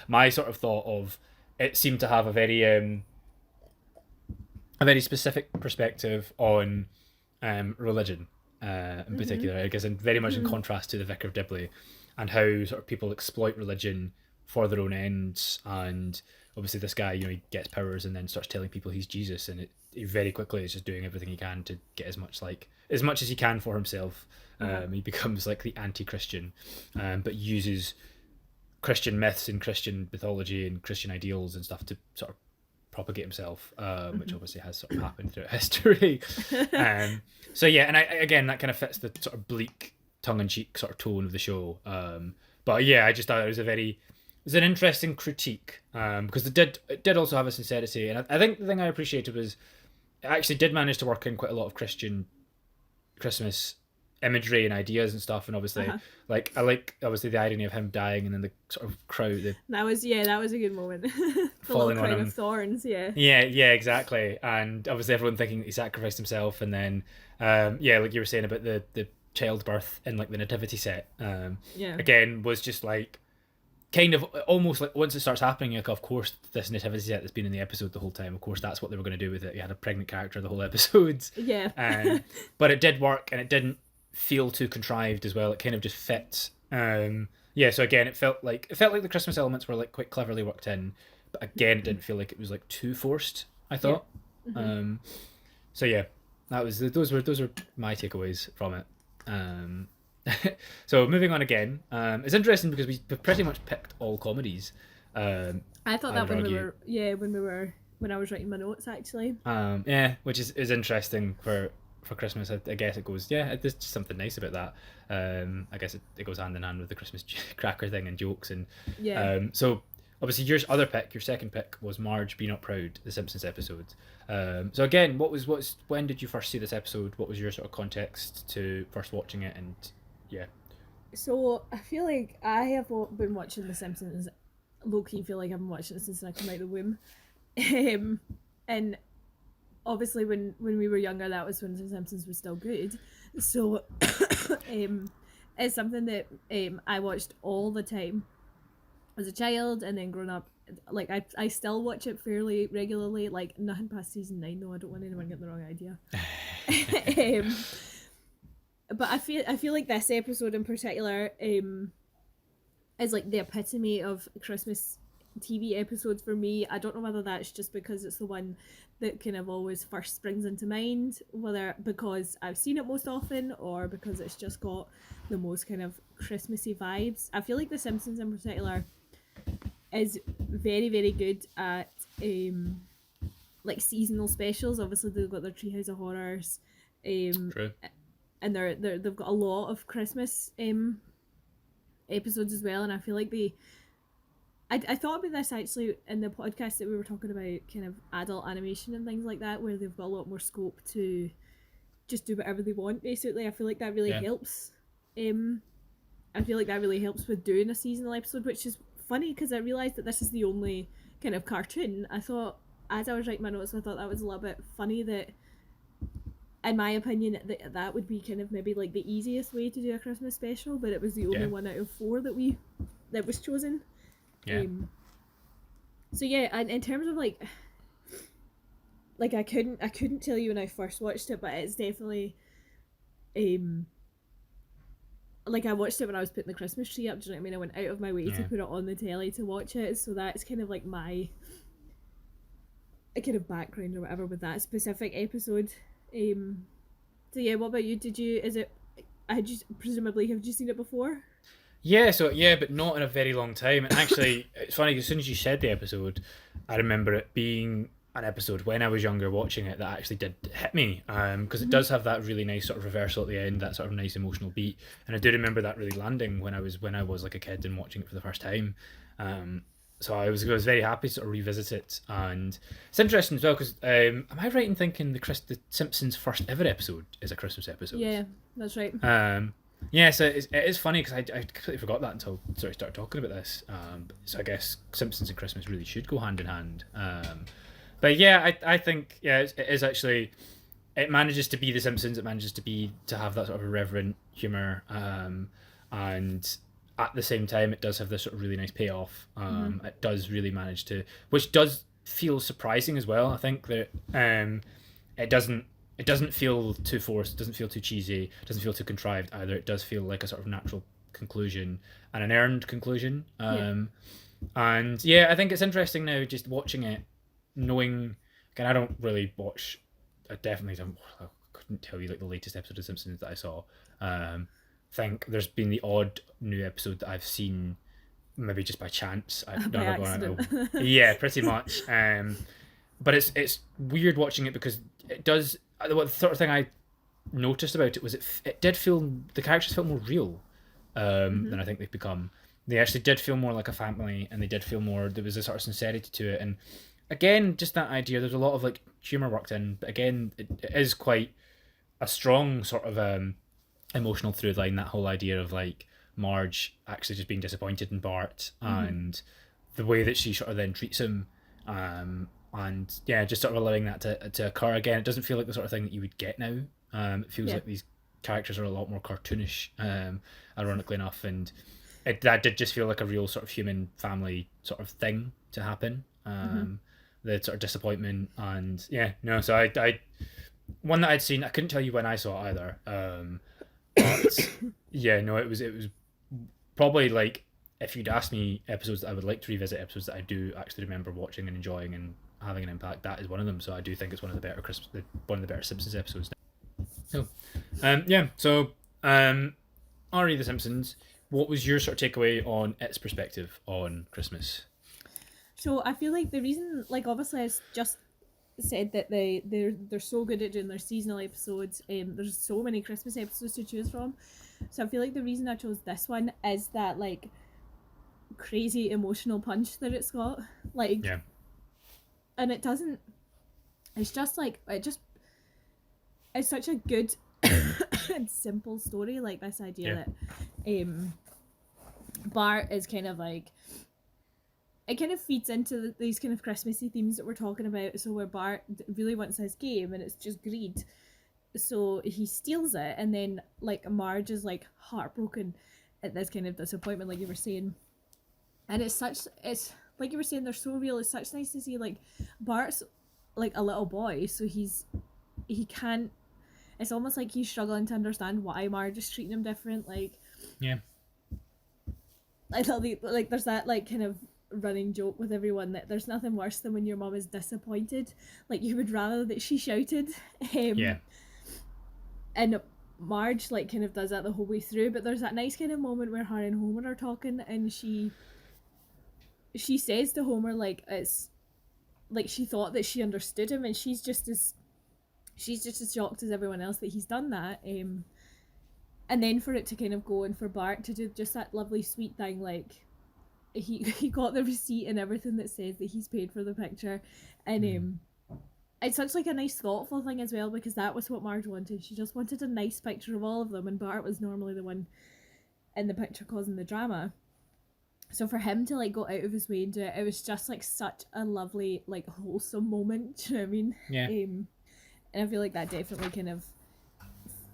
My sort of thought of it seemed to have a very specific perspective on religion, in particular, I guess, and very much in contrast to the Vicar of Dibley, and how sort of people exploit religion for their own ends. And obviously this guy, he gets powers and then starts telling people he's Jesus, and he very quickly is just doing everything he can to get as much as he can for himself. He becomes like the anti-Christian, but uses Christian myths and Christian mythology and Christian ideals and stuff to sort of propagate himself, which obviously has sort of happened throughout history. So yeah, and again, that kind of fits the sort of bleak, tongue-in-cheek sort of tone of the show. But yeah, I just thought it was an interesting critique, because it did also have a sincerity, and I think the thing I appreciated was it actually did manage to work in quite a lot of Christian Christmas imagery and ideas and stuff, and obviously I like obviously the irony of him dying and then the sort of crowd that was a good moment. The falling little on crown him of thorns. Yeah exactly, and obviously everyone thinking he sacrificed himself, and then like you were saying about the childbirth in like the nativity set, again was just like kind of almost like once it starts happening, like of course this nativity set that's been in the episode the whole time, of course that's what they were going to do with it. You had a pregnant character the whole episode, but it did work, and it didn't feel too contrived as well. It kind of just fits. So again, it felt like the Christmas elements were like quite cleverly worked in, but again it didn't feel like it was like too forced, I thought. So yeah, those were my takeaways from it. So moving on again, it's interesting because we've pretty much picked all comedies. I thought that when I was writing my notes actually. Which is interesting for Christmas. I guess it goes, there's just something nice about that. I guess it goes hand in hand with the Christmas cracker thing and jokes, and so obviously your second pick was Marge, Be Not Proud, the Simpsons episode. So again, when did you first see this episode? What was your sort of context to first watching it? And so I feel like I have been watching The Simpsons. Low-key feel like I've been watching it since I came out of the womb. And obviously when we were younger, that was when The Simpsons was still good. So it's something that I watched all the time as a child, and then growing up. Like I still watch it fairly regularly, like nothing past season 9 though. I don't want anyone getting the wrong idea. But I feel like this episode in particular is like the epitome of Christmas TV episodes for me. I don't know whether that's just because it's the one that kind of always first springs into mind, whether because I've seen it most often or because it's just got the most kind of Christmassy vibes. I feel like The Simpsons in particular is very, very good at like seasonal specials. Obviously they've got their Treehouse of Horrors, True. And they've got a lot of Christmas episodes as well, and I feel like I thought about this actually in the podcast that we were talking about kind of adult animation and things like that, where they've got a lot more scope to just do whatever they want basically. I feel like that really helps. I feel like that really helps with doing a seasonal episode, which is funny because I realised that this is the only kind of cartoon. I thought, as I was writing my notes, I thought that was a little bit funny that, in my opinion, that would be kind of maybe like the easiest way to do a Christmas special, but it was the only one out of 4 that was chosen. So yeah, and in terms of like I couldn't tell you when I first watched it, but it's definitely like I watched it when I was putting the Christmas tree up. Do you know what I mean? I went out of my way to put it on the telly to watch it, so that's kind of like my kind of background or whatever with that specific episode. So yeah, what about you? Presumably have you seen it before? But not in a very long time. And actually, it's funny, as soon as you said the episode, I remember it being an episode when I was younger watching it that actually did hit me, because it does have that really nice sort of reversal at the end, that sort of nice emotional beat, and I do remember that really landing when I was like a kid and watching it for the first time. So I was very happy to sort of revisit it, and it's interesting as well because am I right in thinking the Simpsons' first ever episode is a Christmas episode? Yeah, that's right. So it is funny because I completely forgot that until I started talking about this. So I guess Simpsons and Christmas really should go hand in hand. But yeah, I think it is actually. It manages to be The Simpsons. It manages to have that sort of irreverent humor, and at the same time, it does have this sort of really nice payoff. It does really manage to, which does feel surprising as well. I think that it it doesn't feel too forced, doesn't feel too cheesy, doesn't feel too contrived either. It does feel like a sort of natural conclusion and an earned conclusion. And yeah, I think it's interesting now just watching it, knowing. Again, I don't really watch. I definitely don't. I couldn't tell you like the latest episode of Simpsons that I saw. Think there's been the odd new episode that I've seen, maybe just by chance. I've By never gone accident. out. Yeah, pretty much. But it's weird watching it because it does. The sort of thing I noticed about it was it did feel, the characters felt more real than I think they've become. They actually did feel more like a family, and they did feel more. There was a sort of sincerity to it, and again, just that idea. There's a lot of like humor worked in, but again, it is quite a strong sort of emotional through line. That whole idea of like Marge actually just being disappointed in Bart, and the way that she sort of then treats him, and yeah, just sort of allowing that to occur again. It doesn't feel like the sort of thing that you would get now. It feels like these characters are a lot more cartoonish, ironically enough, and that did just feel like a real sort of human family sort of thing to happen. The sort of disappointment, and yeah, no. So I one that I'd seen. I couldn't tell you when I saw it either. But yeah, no, it was probably like, if you'd asked me episodes that I would like to revisit, episodes that I do actually remember watching and enjoying and having an impact, that is one of them. So I do think it's one of the better Simpsons episodes. So, yeah. So, Ari the Simpsons. What was your sort of takeaway on its perspective on Christmas? So I feel like the reason, like obviously, I just said that they're so good at doing their seasonal episodes. There's so many Christmas episodes to choose from, so I feel like the reason I chose this one is that like crazy emotional punch that it's got, like, Yeah. and it doesn't. It's just like it's such a good and simple story. Like this idea that Bart is kind of like. It kind of feeds into these kind of Christmassy themes that we're talking about. So where Bart really wants his game and it's just greed, so he steals it, and then like Marge is like heartbroken at this kind of disappointment, like you were saying. And it's like you were saying, they're so real. It's such nice to see like Bart's like a little boy, so he can't. It's almost like he's struggling to understand why Marge is treating him different. Like Yeah. I thought like there's that like kind of running joke with everyone that there's nothing worse than when your mum is disappointed. Like you would rather that she shouted. Yeah. And Marge like kind of does that the whole way through, but there's that nice kind of moment where her and Homer are talking, and she says to Homer like it's like she thought that she understood him, and she's just as shocked as everyone else that he's done that. And then for it to kind of go, and for Bart to do just that lovely sweet thing, like he got the receipt and everything that says that he's paid for the picture, and it's such like a nice thoughtful thing as well, because that was what Marge wanted. She just wanted a nice picture of all of them, and Bart was normally the one in the picture causing the drama. So for him to like go out of his way and do it, it was just like such a lovely like wholesome moment. Do you know what I mean? Yeah. And I feel like that definitely kind of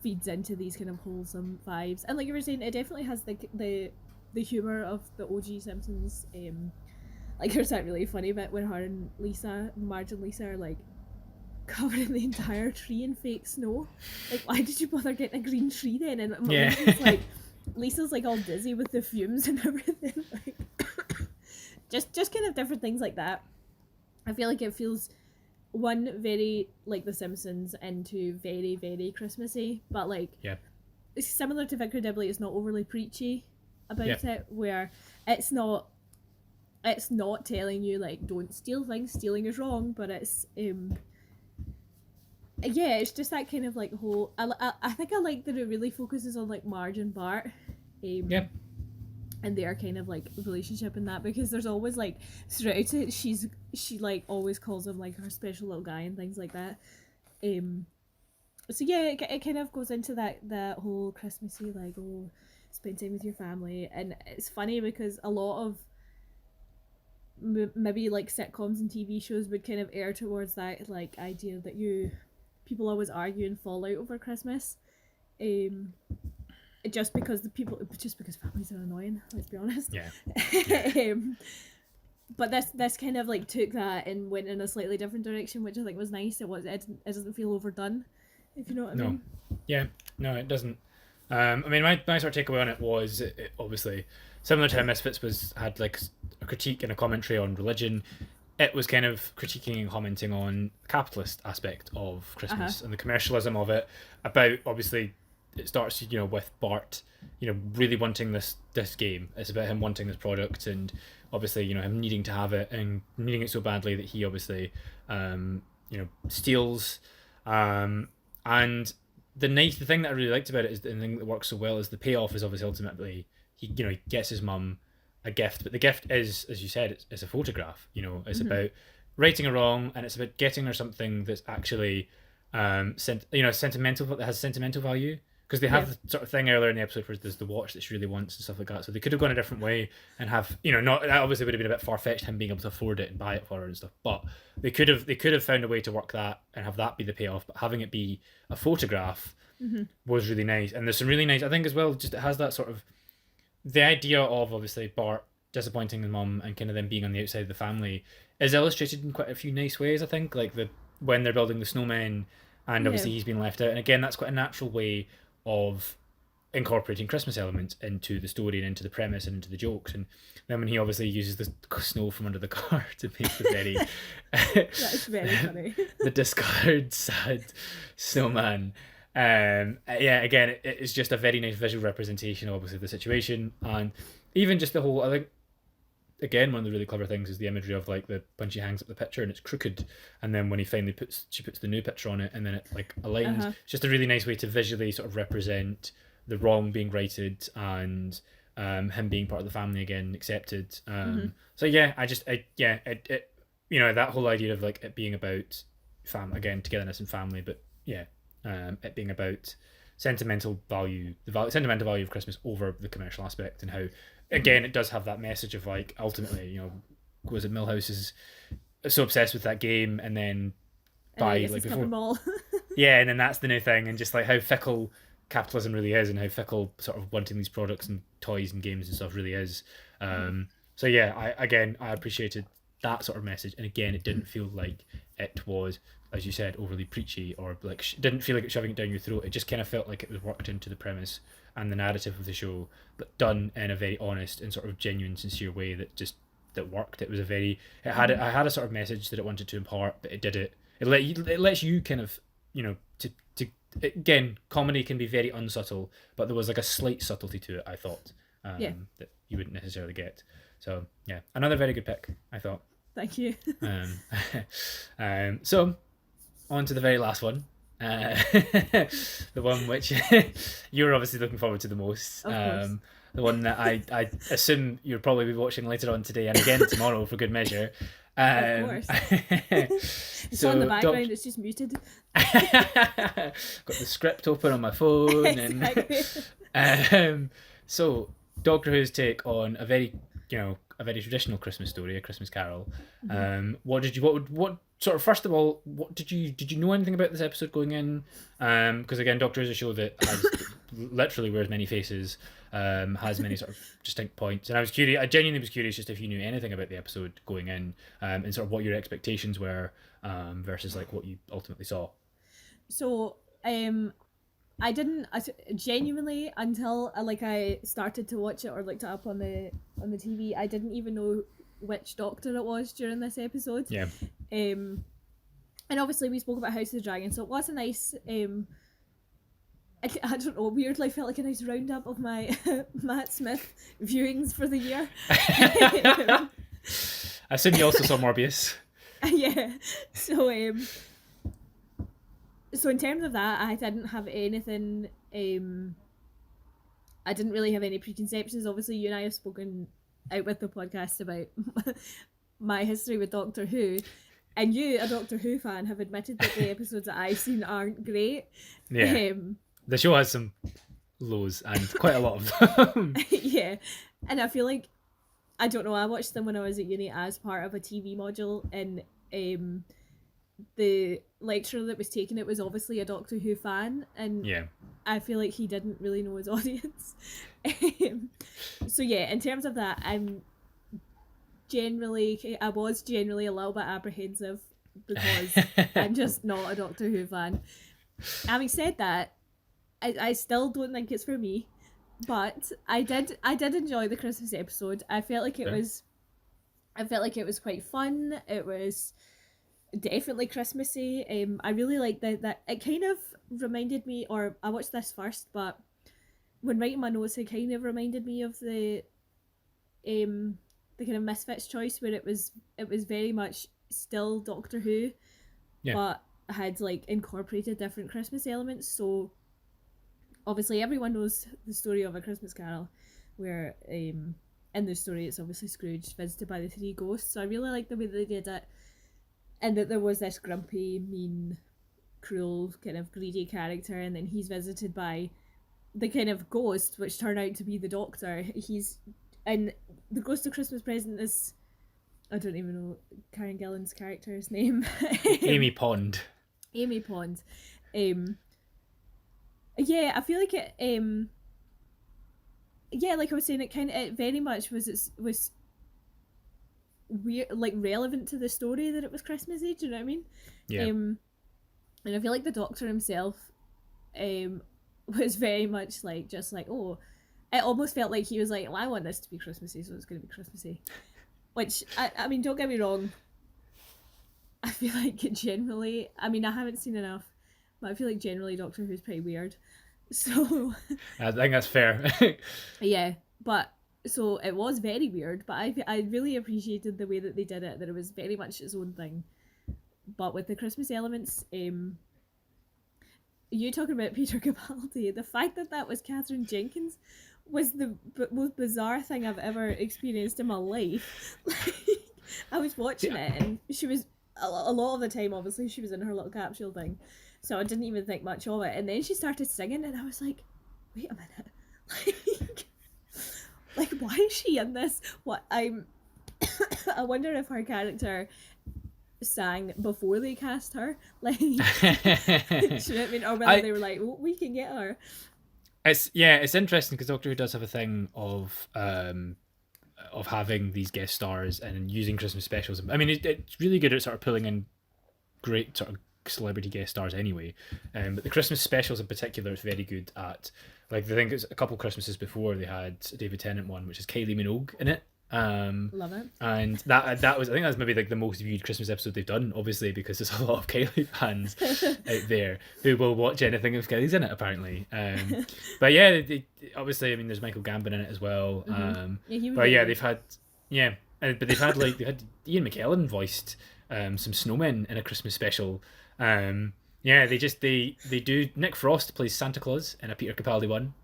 feeds into these kind of wholesome vibes, and like you were saying, it definitely has the humor of the OG Simpsons. Like there's that really funny bit when her and Marge and Lisa are like covering the entire tree in fake snow. Like, why did you bother getting a green tree then? And Lisa's like all dizzy with the fumes and everything. Like, just kind of different things like that. I feel like it feels one very like The Simpsons, and two very very Christmassy, but like it's similar to Vicar Dibley. It's not overly preachy about it, where it's not telling you like don't steal things, stealing is wrong, but it's it's just that kind of like whole. I think I like that it really focuses on like Marge and Bart, and their kind of like relationship in that, because there's always like throughout it she like always calls him like her special little guy and things like that. So yeah, it kind of goes into that whole Christmassy like, oh, spend time with your family. And it's funny because a lot of maybe like sitcoms and TV shows would kind of err towards that like idea that people always argue and fall out over Christmas, just because families are annoying, let's be honest. But this kind of like took that and went in a slightly different direction, which I think was nice. It doesn't feel overdone. if you know what I No. mean. Yeah, no, it doesn't. I mean, my sort of takeaway on it was obviously similar to how Misfits had like a critique and a commentary on religion. It was kind of critiquing and commenting on the capitalist aspect of Christmas and the commercialism of it. About obviously, it starts with Bart, really wanting this game. It's about him wanting this product, and obviously him needing to have it and needing it so badly that he obviously steals. And the thing that I really liked about it is the thing that works so well is the payoff is obviously ultimately he gets his mum a gift, but the gift is, as you said, it's a photograph. It's about righting a wrong, and it's about getting her something that's actually sentimental, that has sentimental value. Because they have the sort of thing earlier in the episode where there's the watch that she really wants and stuff like that. So they could have gone a different way and have, not that obviously would have been a bit far fetched, him being able to afford it and buy it for her and stuff. But they could have found a way to work that and have that be the payoff. But having it be a photograph was really nice. And there's some really nice, I think as well, just it has that sort of the idea of obviously Bart disappointing his mum and kind of them being on the outside of the family is illustrated in quite a few nice ways. I think like when they're building the snowmen and obviously he's been left out. And again, that's quite a natural way of incorporating Christmas elements into the story and into the premise and into the jokes. And then when he obviously uses the snow from under the car to make the very that's very funny, the discolored sad snowman. Again, it's just a very nice visual representation obviously of the situation, and even just the whole, I think again one of the really clever things is the imagery of like when she hangs up the picture and it's crooked, and then when he finally puts the new picture on it and then it like aligns. It's just a really nice way to visually sort of represent the wrong being righted and him being part of the family again, accepted. So yeah, that whole idea of like it being about togetherness and family, but it being about sentimental value, sentimental value of Christmas over the commercial aspect, and how again it does have that message of like ultimately was it Milhouse is so obsessed with that game and then by like before and then that's the new thing, and just like how fickle capitalism really is and how fickle sort of wanting these products and toys and games and stuff really is. So yeah, I appreciated that sort of message, and again it didn't feel like it was, as you said, overly preachy or like didn't feel like it shoving it down your throat. It just kind of felt like it was worked into the premise and the narrative of the show, but done in a very honest and sort of genuine, sincere way that worked. It was I had a sort of message that it wanted to impart, but it did it. It lets you kind of again, comedy can be very unsubtle, but there was like a slight subtlety to it, I thought, that you wouldn't necessarily get. So yeah, another very good pick, I thought. Thank you. So on to the very last one. The one which you're obviously looking forward to the most. Of course. The one that I assume you'll probably be watching later on today and again tomorrow for good measure. Of course. It's on the background, it's just muted. Got the script open on my phone. And so Doctor Who's take on a very traditional Christmas story, a Christmas Carol. What sort of, first of all, what did you know anything about this episode going in? Because again, Doctor Who's a show that has literally wears many faces, has many sort of distinct points, and I genuinely was curious just if you knew anything about the episode going in, and sort of what your expectations were, versus like what you ultimately saw. So, I didn't genuinely until I started to watch it or looked it up on the TV. I didn't even know which Doctor it was during this episode. Yeah. And obviously we spoke about House of the Dragon, so it was a nice I don't know, weirdly felt like a nice roundup of my Matt Smith viewings for the year. I assume you also saw Morbius. Yeah. So in terms of that, I didn't have anything. I didn't really have any preconceptions. Obviously, you and I have spoken out with the podcast about my history with Doctor Who, and you, a Doctor Who fan, have admitted that the episodes that I've seen aren't great. Yeah. The show has some lows and quite a lot of them. Yeah, and I feel like, I don't know, I watched them when I was at uni as part of a TV module, and the lecturer that was taking it was obviously a Doctor Who fan, and I feel like he didn't really know his audience. So yeah, in terms of that, I was generally a little bit apprehensive because I'm just not a Doctor Who fan. Having said that, I still don't think it's for me, but I did enjoy the Christmas episode. Yeah. I felt like it was quite fun. It was definitely Christmassy. I really like that. It kind of reminded me, or I watched this first, but when writing my notes, it kind of reminded me of um the kind of Misfits choice, where it was very much still Doctor Who, Yeah. but had like incorporated different Christmas elements. So obviously everyone knows the story of A Christmas Carol, where in the story it's obviously Scrooge visited by the three ghosts. So I really like the way that they did it, and that there was this grumpy, mean, cruel, kind of greedy character, and then he's visited by the kind of ghost, which turned out to be the Doctor. He's and the Ghost of Christmas Present is, I don't even know Karen Gillan's character's name. Amy Pond. Amy Pond. Yeah, I feel like it. Yeah, like I was saying, it very much was weird, like relevant to the story that it was Christmassy. Do you know what I mean? Yeah. And I feel like the Doctor himself, was very much like just like, oh, it almost felt like he was like, well, I want this to be Christmassy, so it's going to be Christmassy. Which I mean, don't get me wrong. I feel like generally, I mean, I haven't seen enough, but I feel like generally Doctor Who's pretty weird. So I think that's fair. yeah, but so it was very weird, but I really appreciated the way that they did it. That it was very much its own thing, but with the Christmas elements. You talking about Peter Capaldi, the fact that that was Catherine Jenkins was the most bizarre thing I've ever experienced in my life. Like, I was watching it, and she was a lot of the time, obviously, she was in her little capsule thing, so I didn't even think much of it. And then she started singing, and I was like, wait a minute, like why is she in this? What I'm, I wonder if her character sang before they cast her, like, do you know what I mean, or whether they were like, oh, we can get her. It's interesting because Doctor Who does have a thing of having these guest stars and using Christmas specials. I mean, it's really good at sort of pulling in great sort of celebrity guest stars anyway. But the Christmas specials in particular is very good at. Like, I think it's a couple Christmases before they had a David Tennant one, which is Kylie Minogue in it. Love it. And that was, I think that's maybe like the most viewed Christmas episode they've done, obviously, because there's a lot of Kylie fans out there who will watch anything if Kylie's in it, apparently. But yeah, obviously, I mean, there's Michael Gambon in it as well. But yeah, they've had but they've had Ian McKellen voiced some snowmen in a Christmas special. Yeah, they do. Nick Frost plays Santa Claus in a Peter Capaldi one.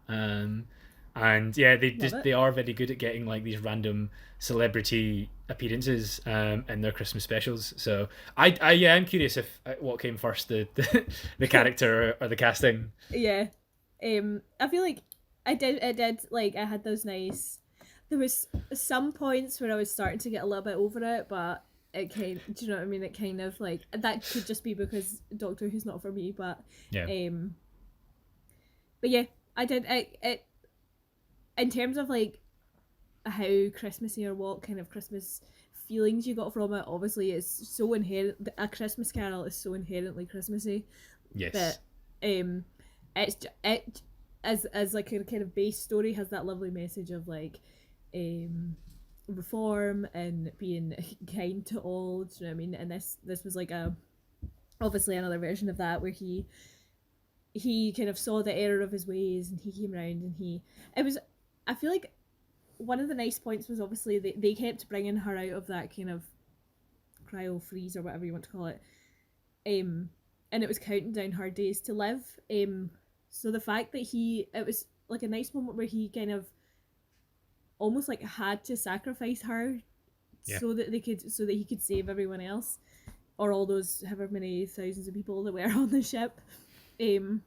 And yeah, they are very good at getting like these random celebrity appearances in their Christmas specials. So I'm curious if what came first, the character or the casting. Yeah, I feel like I did like I had those nice. There was some points where I was starting to get a little bit over it, but it kind. Do you know what I mean? It kind of like that could just be because Doctor Who's not for me, but Yeah. But yeah, I did it. In terms of like how Christmassy or what kind of Christmas feelings you got from it, obviously it's so inherent. A Christmas Carol is so inherently Christmassy. Yes. That it as like a kind of base story has that lovely message of like reform and being kind to all. Do you know what I mean? And this was like obviously another version of that where he kind of saw the error of his ways and he came around and I feel like one of the nice points was obviously they kept bringing her out of that kind of cryo freeze or whatever you want to call it, and it was counting down her days to live. So the fact that it was like a nice moment where he kind of almost like had to sacrifice her so that he could save everyone else or all those however many thousands of people that were on the ship. So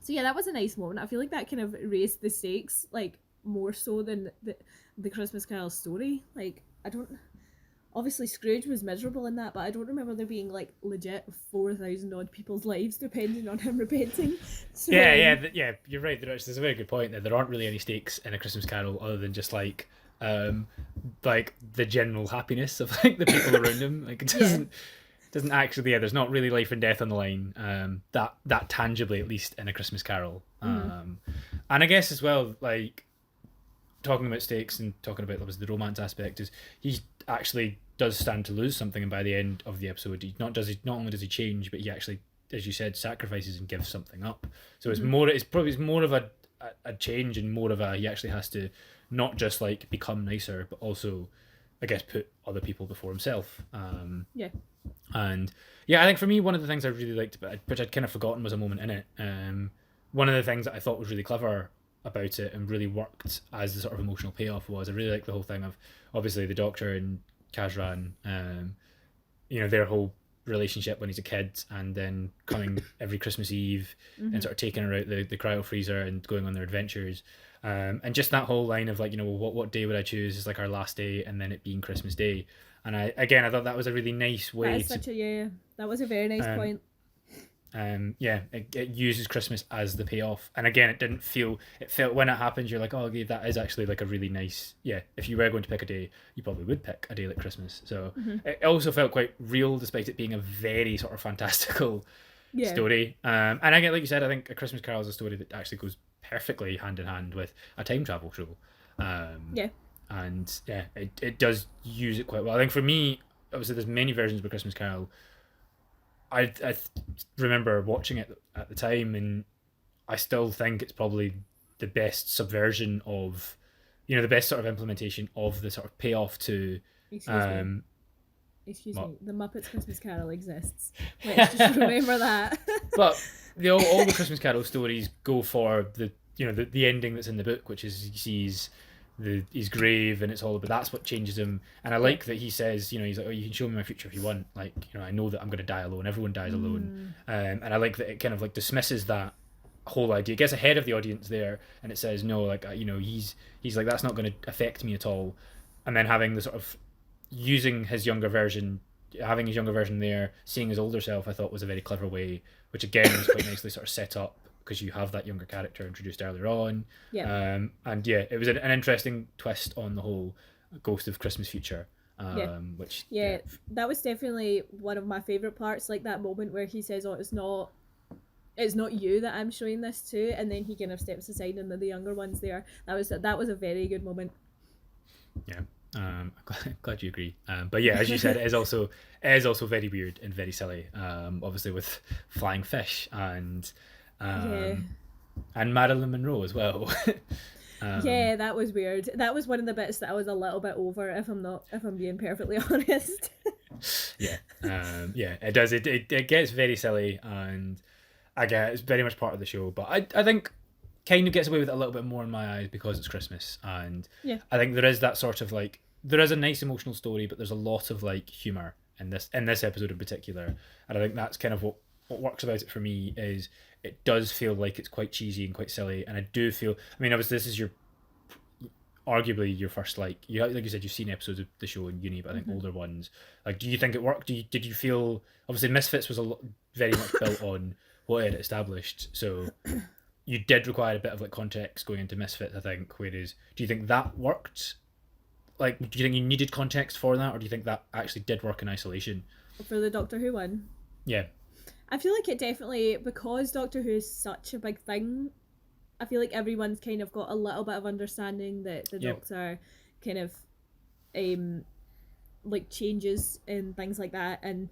yeah, that was a nice moment. I feel like that kind of raised the stakes, like more so than the Christmas Carol story. Like obviously Scrooge was miserable in that, but I don't remember there being like legit 4,000 odd people's lives depending on him repenting. So, yeah, you're right. There's a very good point that there aren't really any stakes in a Christmas Carol other than just like the general happiness of like the people around him. Like it doesn't actually. Yeah, there's not really life and death on the line. That tangibly, at least in A Christmas Carol. And I guess as well, like talking about stakes and talking about the romance aspect, is he actually does stand to lose something, and by the end of the episode, not only does he change, but he actually, as you said, sacrifices and gives something up. So it's more. It's more of a change, and more of a, he actually has to not just like become nicer, but also, I guess, put other people before himself. Yeah. And yeah, I think for me, one of the things I really liked about it, which I'd kind of forgotten, was a moment in it. One of the things that I thought was really clever about it and really worked as the sort of emotional payoff was, I really liked the whole thing of, obviously, the Doctor and Kazran, their whole relationship when he's a kid, and then coming every Christmas Eve and sort of taking her out the cryo freezer and going on their adventures. And just that whole line of like, what day would I choose is like our last day, and then it being Christmas Day. And I thought that was a really nice way that was a very nice point. It uses Christmas as the payoff, and again, it felt when it happened, you're like, oh, okay, that is actually like a really nice, if you were going to pick a day, you probably would pick a day like Christmas. So it also felt quite real, despite it being a very sort of fantastical story. And again, like you said, I think A Christmas Carol is a story that actually goes perfectly hand in hand with a time travel show. And it does use it quite well. I think for me, obviously there's many versions of A Christmas Carol. I remember watching it at the time, and I still think it's probably the best subversion of, the best sort of implementation of the sort of payoff to. Excuse me. The Muppets Christmas Carol exists. Let's just remember that. But all the Christmas Carol stories go for the ending that's in the book, which is he sees his grave, and it's all about, that's what changes him. And I like that he says, he's like, oh, you can show me my future if you want, like, I know that I'm going to die alone, everyone dies alone. And I like that it kind of like dismisses that whole idea, it gets ahead of the audience there, and it says, no, like, he's like, that's not going to affect me at all. And then having the sort of having his younger version there, seeing his older self, I thought was a very clever way, which again was quite nicely sort of set up, because you have that younger character introduced earlier on. It was an interesting twist on the whole Ghost of Christmas Future. That was definitely one of my favourite parts, like that moment where he says, oh, it's not you that I'm showing this to, and then he kind of steps aside and the younger one's there. That was a very good moment. I'm glad you agree. But yeah, as you said, it is also very weird and very silly, obviously with flying fish and Marilyn Monroe as well. That was weird. That was one of the bits that I was a little bit over, if I'm being perfectly honest. It does. It gets very silly, and I guess it's very much part of the show. But I think kind of gets away with it a little bit more in my eyes because it's Christmas, and I think there is that sort of like, there is a nice emotional story, but there's a lot of like humor in this episode in particular, and I think that's kind of what works about it for me. Is it does feel like it's quite cheesy and quite silly, and I do feel, I mean, obviously this is arguably your first, like you said, you've seen episodes of the show in uni, but I think older ones, like, do you think it worked? Did you feel, obviously Misfits was very much built on what it had established, so you did require a bit of like context going into Misfits, I think, whereas do you think that worked? Like, do you think you needed context for that, or do you think that actually did work in isolation? For the Doctor Who one? Yeah. I feel like it definitely, because Doctor Who is such a big thing, I feel like everyone's kind of got a little bit of understanding that the Doctor kind of like changes and things like that, and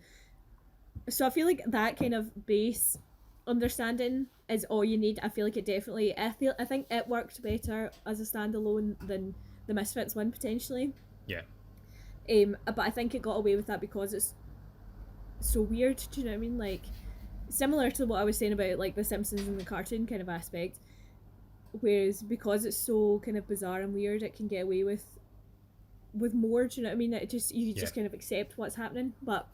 so I feel like that kind of base understanding is all you need. I feel like it definitely, I think it worked better as a standalone than the Misfits one potentially. But I think it got away with that because it's so weird, do you know what I mean? Like, similar to what I was saying about like the Simpsons and the cartoon kind of aspect, whereas because it's so kind of bizarre and weird, it can get away with more, do you know what I mean? You just kind of accept what's happening. But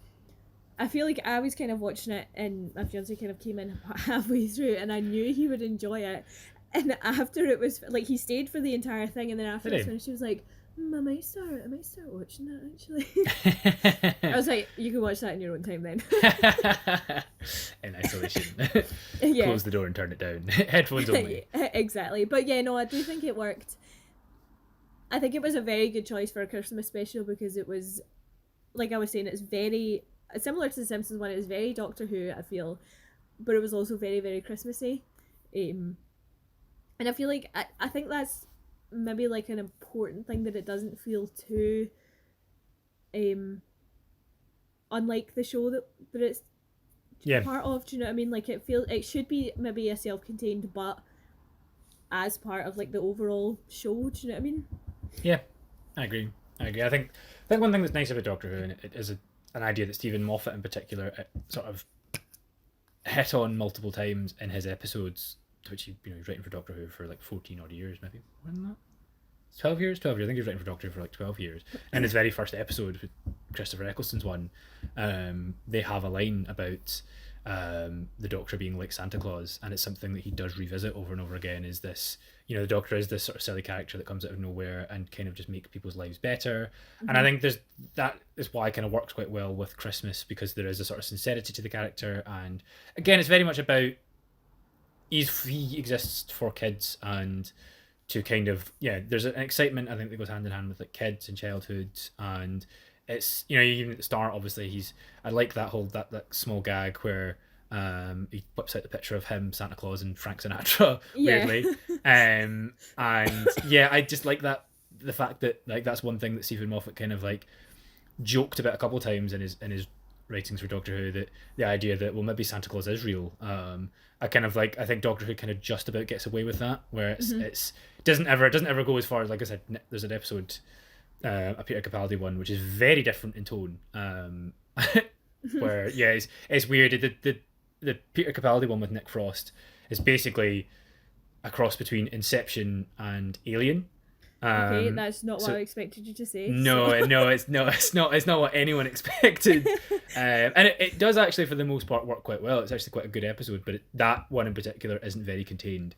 I feel like I was kind of watching it, and my fiance kind of came in halfway through, and I knew he would enjoy it, and after it was like, he stayed for the entire thing, and then after it finished, he was like, I might start watching that actually. I was like, you can watch that in your own time then. In isolation. Close the door and turn it down. Headphones only. Exactly. But yeah, no, I do think it worked. I think it was a very good choice for a Christmas special, because it was, like I was saying, it's very similar to the Simpsons one. It was very Doctor Who, I feel, but it was also very, very Christmassy. And I feel like I think that's maybe like an important thing, that it doesn't feel too unlike the show that it's part of. Do you know what I mean? Like it should be maybe a self-contained, but as part of like the overall show. Do you know what I mean? Yeah, I agree. I think one thing that's nice about Doctor Who, and it is an idea that Stephen Moffat in particular sort of hit on multiple times in his episodes, which he's writing for Doctor Who for like 14 odd years, maybe more than that. 12 years. I think he was writing for Doctor Who for like 12 years. In his very first episode, with Christopher Eccleston's one, they have a line about the Doctor being like Santa Claus, and it's something that he does revisit over and over again. Is this, the Doctor is this sort of silly character that comes out of nowhere and kind of just make people's lives better. And I think that is why it kind of works quite well with Christmas, because there is a sort of sincerity to the character, and again, it's very much about he exists for kids, and to kind of, there's an excitement I think that goes hand in hand with like kids and childhood. And it's, even at the start, obviously I like that whole that small gag where he whips out the picture of him, Santa Claus, and Frank Sinatra weirdly. And I just like that, the fact that like that's one thing that Stephen Moffat kind of like joked about a couple of times in his writings for Doctor Who, that the idea that, well, maybe Santa Claus is real. I think Doctor Who kind of just about gets away with that, where it doesn't ever go as far as, like I said, there's an episode, a Peter Capaldi one, which is very different in tone, where it's weird. The Peter Capaldi one with Nick Frost is basically a cross between Inception and Alien. Okay, that's not what I expected you to say. No, it's not what anyone expected. And it does actually, for the most part, work quite well. It's actually quite a good episode, but that one in particular isn't very contained.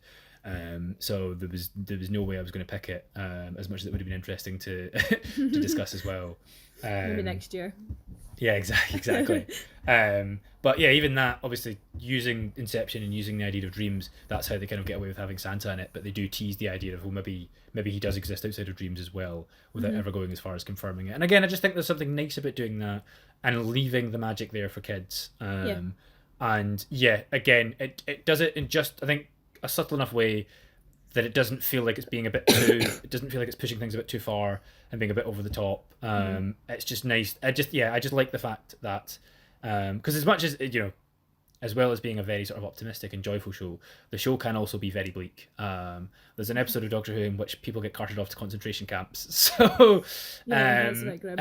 So there was no way I was going to pick it, as much as it would have been interesting to to discuss as well. Maybe next year. Yeah, exactly. But yeah, even that, obviously, using Inception and using the idea of dreams, that's how they kind of get away with having Santa in it. But they do tease the idea of, well, maybe he does exist outside of dreams as well, without ever going as far as confirming it. And again, I just think there's something nice about doing that and leaving the magic there for kids. And again, it does it in just, I think, a subtle enough way that it doesn't feel like it's being a bit too, it doesn't feel like it's pushing things a bit too far and being a bit over the top. It's just nice. I just like the fact that, because as much as, as well as being a very sort of optimistic and joyful show, the show can also be very bleak. There's an episode of Doctor Who in which people get carted off to concentration camps. So that's a bit grim.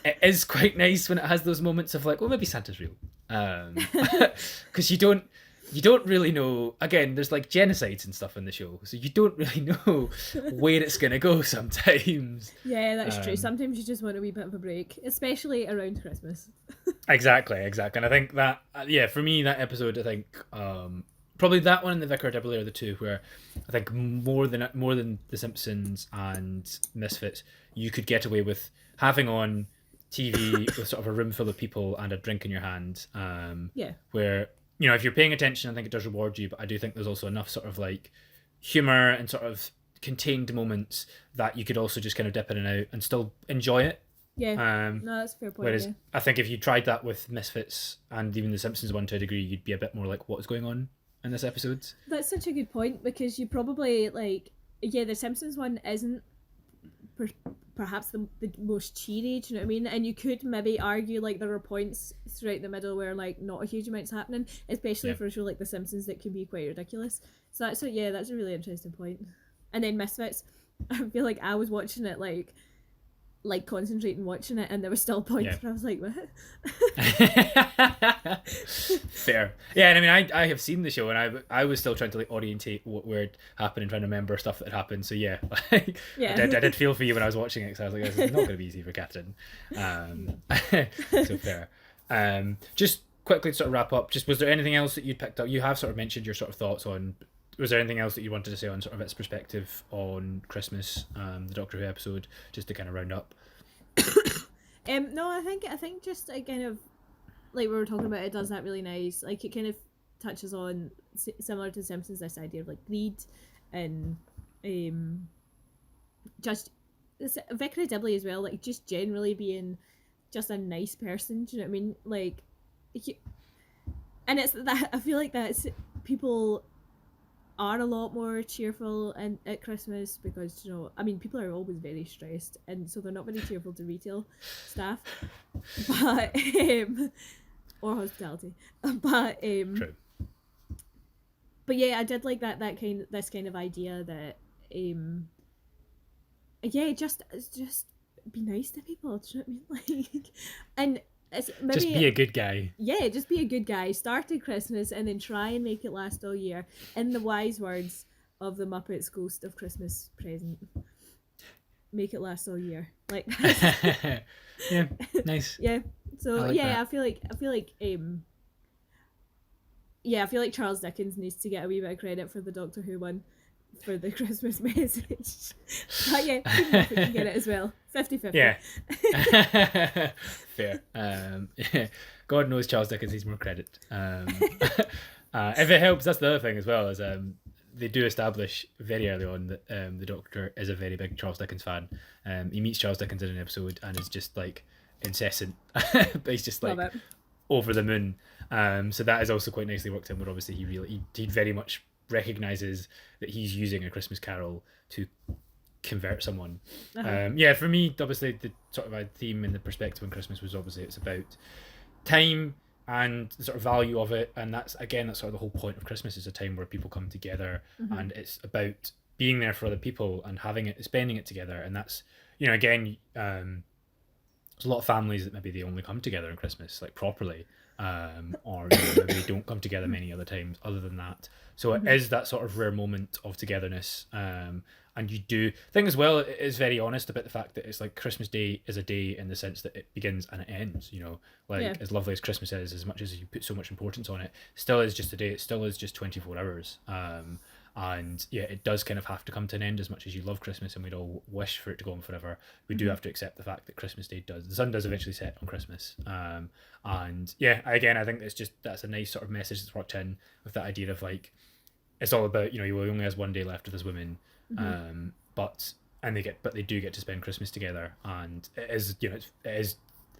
It is quite nice when it has those moments of like, well, maybe Santa's real. Because you don't really know. Again, there's like genocides and stuff in the show, so you don't really know where it's gonna go sometimes. Yeah, that's true. Sometimes you just want a wee bit of a break, especially around Christmas. Exactly. And I think that, for me, that episode, I think probably that one and the Vicar Dibley are the two where I think more than the Simpsons and Misfits, you could get away with having on TV with sort of a room full of people and a drink in your hand. Where, if you're paying attention, I think it does reward you, but I do think there's also enough sort of like humour and sort of contained moments that you could also just kind of dip in and out and still enjoy it. Yeah, no, that's a fair point. Whereas I think if you tried that with Misfits and even the Simpsons one to a degree, you'd be a bit more like, what's going on in this episode? That's such a good point, because you probably, like, the Simpsons one isn't perhaps the most cheery, do you know what I mean? And you could maybe argue like there are points throughout the middle where like not a huge amount's happening, especially for a show like The Simpsons that can be quite ridiculous. So that's a really interesting point. And then Misfits, I feel like I was watching it like concentrating watching it, and there were still points where I was like, what? Fair. Yeah, and I mean, I have seen the show, and I was still trying to like orientate what would happen and trying to remember stuff that had happened. So I did feel for you when I was watching it, because I was like, this is not going to be easy for Catherine. So fair. Just quickly to sort of wrap up, was there anything else that you'd picked up? You have sort of mentioned your sort of thoughts on. Was there anything else that you wanted to say on sort of its perspective on Christmas, the Doctor Who episode, just to kind of round up? No, I think just kind of like we were talking about, it does that really nice. Like it kind of touches on, similar to The Simpsons, this idea of like greed and just Vicar Dibley as well. Like just generally being just a nice person. Do you know what I mean? Like, and it's that I feel like that's people are a lot more cheerful and at Christmas because, you know, I mean, people are always very stressed, and so they're not very cheerful to retail staff, but or hospitality, but True. but yeah, I did like this kind of idea that yeah, just be nice to people. Do you know what I mean? Like, and it's maybe Just be a good guy. Yeah, just be a good guy. Start at Christmas and then try and make it last all year. In the wise words of the Muppets Ghost of Christmas Present, make it last all year. Like Yeah, nice. Yeah. So I like yeah, that. I feel like yeah, I feel like Charles Dickens needs to get a wee bit of credit for the Doctor Who one for the Christmas message. But yeah, Muppet can get it as well. 50-50. Yeah. Fair. God knows Charles Dickens needs more credit. If it helps, that's the other thing as well, is they do establish very early on that the Doctor is a very big Charles Dickens fan. He meets Charles Dickens in an episode and is just like incessant. But he's just like over the moon. So that is also quite nicely worked in, where obviously he very much recognises that he's using A Christmas Carol to convert someone. Yeah, for me, obviously the sort of a theme and the perspective on Christmas was obviously it's about time and the sort of value of it, and that's sort of the whole point of Christmas, is a time where people come together, and it's about being there for other people and spending it together. And that's, you know, again, there's a lot of families that maybe they only come together on Christmas, like properly, or you know, maybe they don't come together many other times other than that. So it is that sort of rare moment of togetherness. And you do think as well, it is very honest about the fact that it's like Christmas Day is a day in the sense that it begins and it ends, you know, like as lovely as Christmas is, as much as you put so much importance on it, still is just a day. It still is just 24 hours. And yeah, it does kind of have to come to an end. As much as you love Christmas and we'd all wish for it to go on forever, we do have to accept the fact that Christmas Day the sun does eventually set on Christmas. And yeah, again, I think that's a nice sort of message that's worked in with that idea of like, it's all about, you know, you only has one day left with his women, but they do get to spend Christmas together, and it is, you know, it is.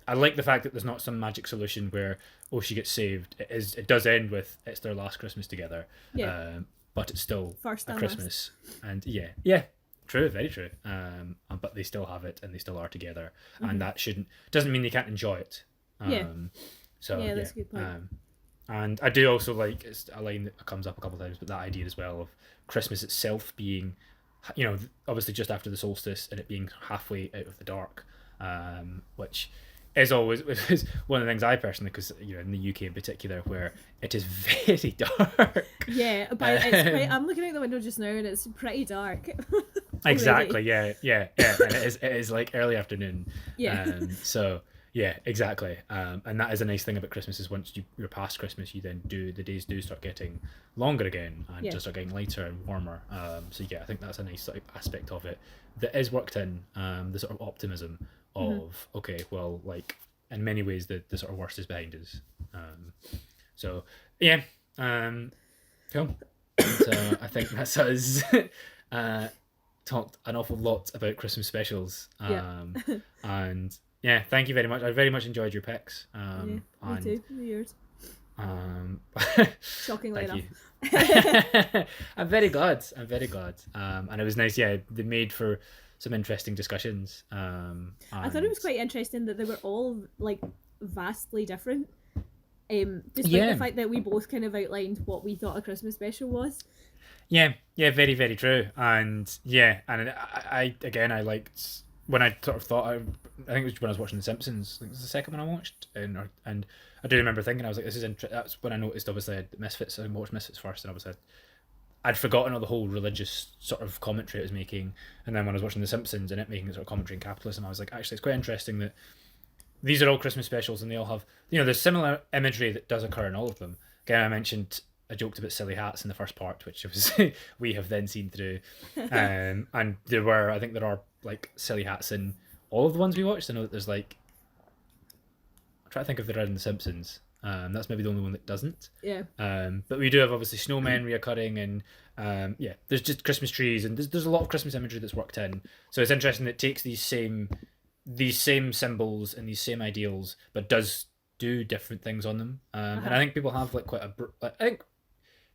I like the fact that there's not some magic solution where, oh, she gets saved. It does end with it's their last Christmas together. Yeah. But it's still First a and Christmas, and yeah, true, very true. But they still have it, and they still are together, and that doesn't mean they can't enjoy it. So yeah, that's a good point. And I do also like, it's a line that comes up a couple of times, but that idea as well of Christmas itself being, you know, obviously just after the solstice and it being halfway out of the dark, which is always one of the things I personally, because, you know, in the UK in particular, where it is very dark. Yeah, but it's quite, I'm looking out the window just now and it's pretty dark. Exactly, yeah, and it is like early afternoon. Yeah. So yeah, exactly. And that is a nice thing about Christmas, is once you're past Christmas, the days do start getting longer again, and just start getting lighter and warmer. So yeah, I think that's a nice sort of aspect of it that is worked in, the sort of optimism of, okay, well, like in many ways the sort of worst is behind us. So yeah, cool. So I think that's us. Talked an awful lot about Christmas specials. And yeah, thank you very much. I very much enjoyed your picks. Me too. Yours. Shockingly enough. I'm very glad. And it was nice. Yeah, they made for some interesting discussions. I thought it was quite interesting that they were all like vastly different. Despite the fact that we both kind of outlined what we thought a Christmas special was. Yeah, very, very true. And yeah, and I liked when I sort of thought, I think it was when I was watching The Simpsons. I think it was the second one I watched, and I do remember thinking, I was like, this is interesting. That's when I noticed, obviously, Misfits. I watched Misfits first, and obviously I'd forgotten all the whole religious sort of commentary it was making. And then when I was watching The Simpsons and it making sort of commentary on capitalism, I was like, actually, it's quite interesting that these are all Christmas specials, and they all have, you know, there's similar imagery that does occur in all of them. Again, I joked about silly hats in the first part, which was we have then seen through, and there are like silly hats in all of the ones we watched. I know that there's like, I'm trying to think if they're in The Simpsons. That's maybe the only one that doesn't. Yeah. But we do have obviously snowmen reoccurring, and there's just Christmas trees, and there's a lot of Christmas imagery that's worked in. So it's interesting that it takes these same these same symbols and these same ideals, but does do different things on them. And I think people have like quite a. I think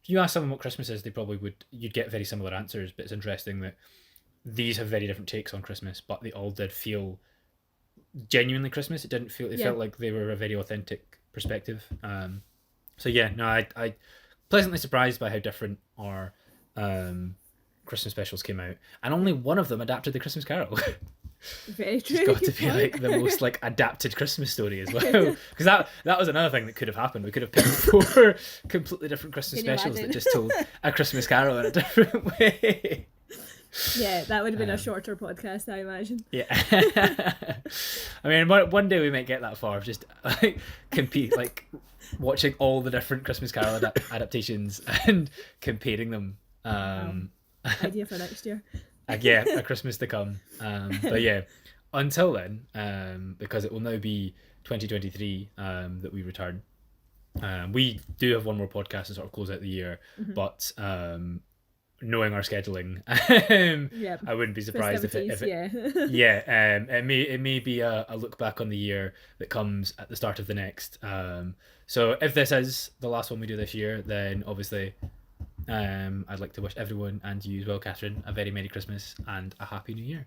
if you ask someone what Christmas is, they probably would. You'd get very similar answers. But it's interesting that these have very different takes on Christmas, but they all did feel genuinely Christmas. It didn't feel. It felt like they were a very authentic perspective. So yeah, no, I pleasantly surprised by how different our Christmas specials came out, and only one of them adapted the Christmas Carol. Very true. It's got to be like the most like adapted Christmas story as well, because that was another thing that could have happened. We could have picked 4 completely different Christmas specials that just told a Christmas Carol in a different way. Yeah, that would have been a shorter podcast, I imagine. Yeah. I mean, one day we might get that far, just like compete, like watching all the different Christmas Carol adaptations and comparing them. Idea for next year. Yeah, a Christmas to come. But yeah, until then, because it will now be 2023 that we return. We do have one more podcast to sort of close out the year, but knowing our scheduling, I wouldn't be surprised if it it may be a look back on the year that comes at the start of the next. So if this is the last one we do this year, then obviously I'd like to wish everyone, and you as well, Catherine, a very Merry Christmas and a Happy New Year.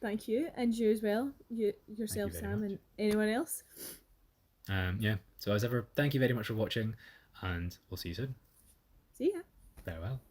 Thank you, and you as well, yourself, Sam, and anyone else. So as ever, thank you very much for watching, and we'll see you soon. See ya. Farewell.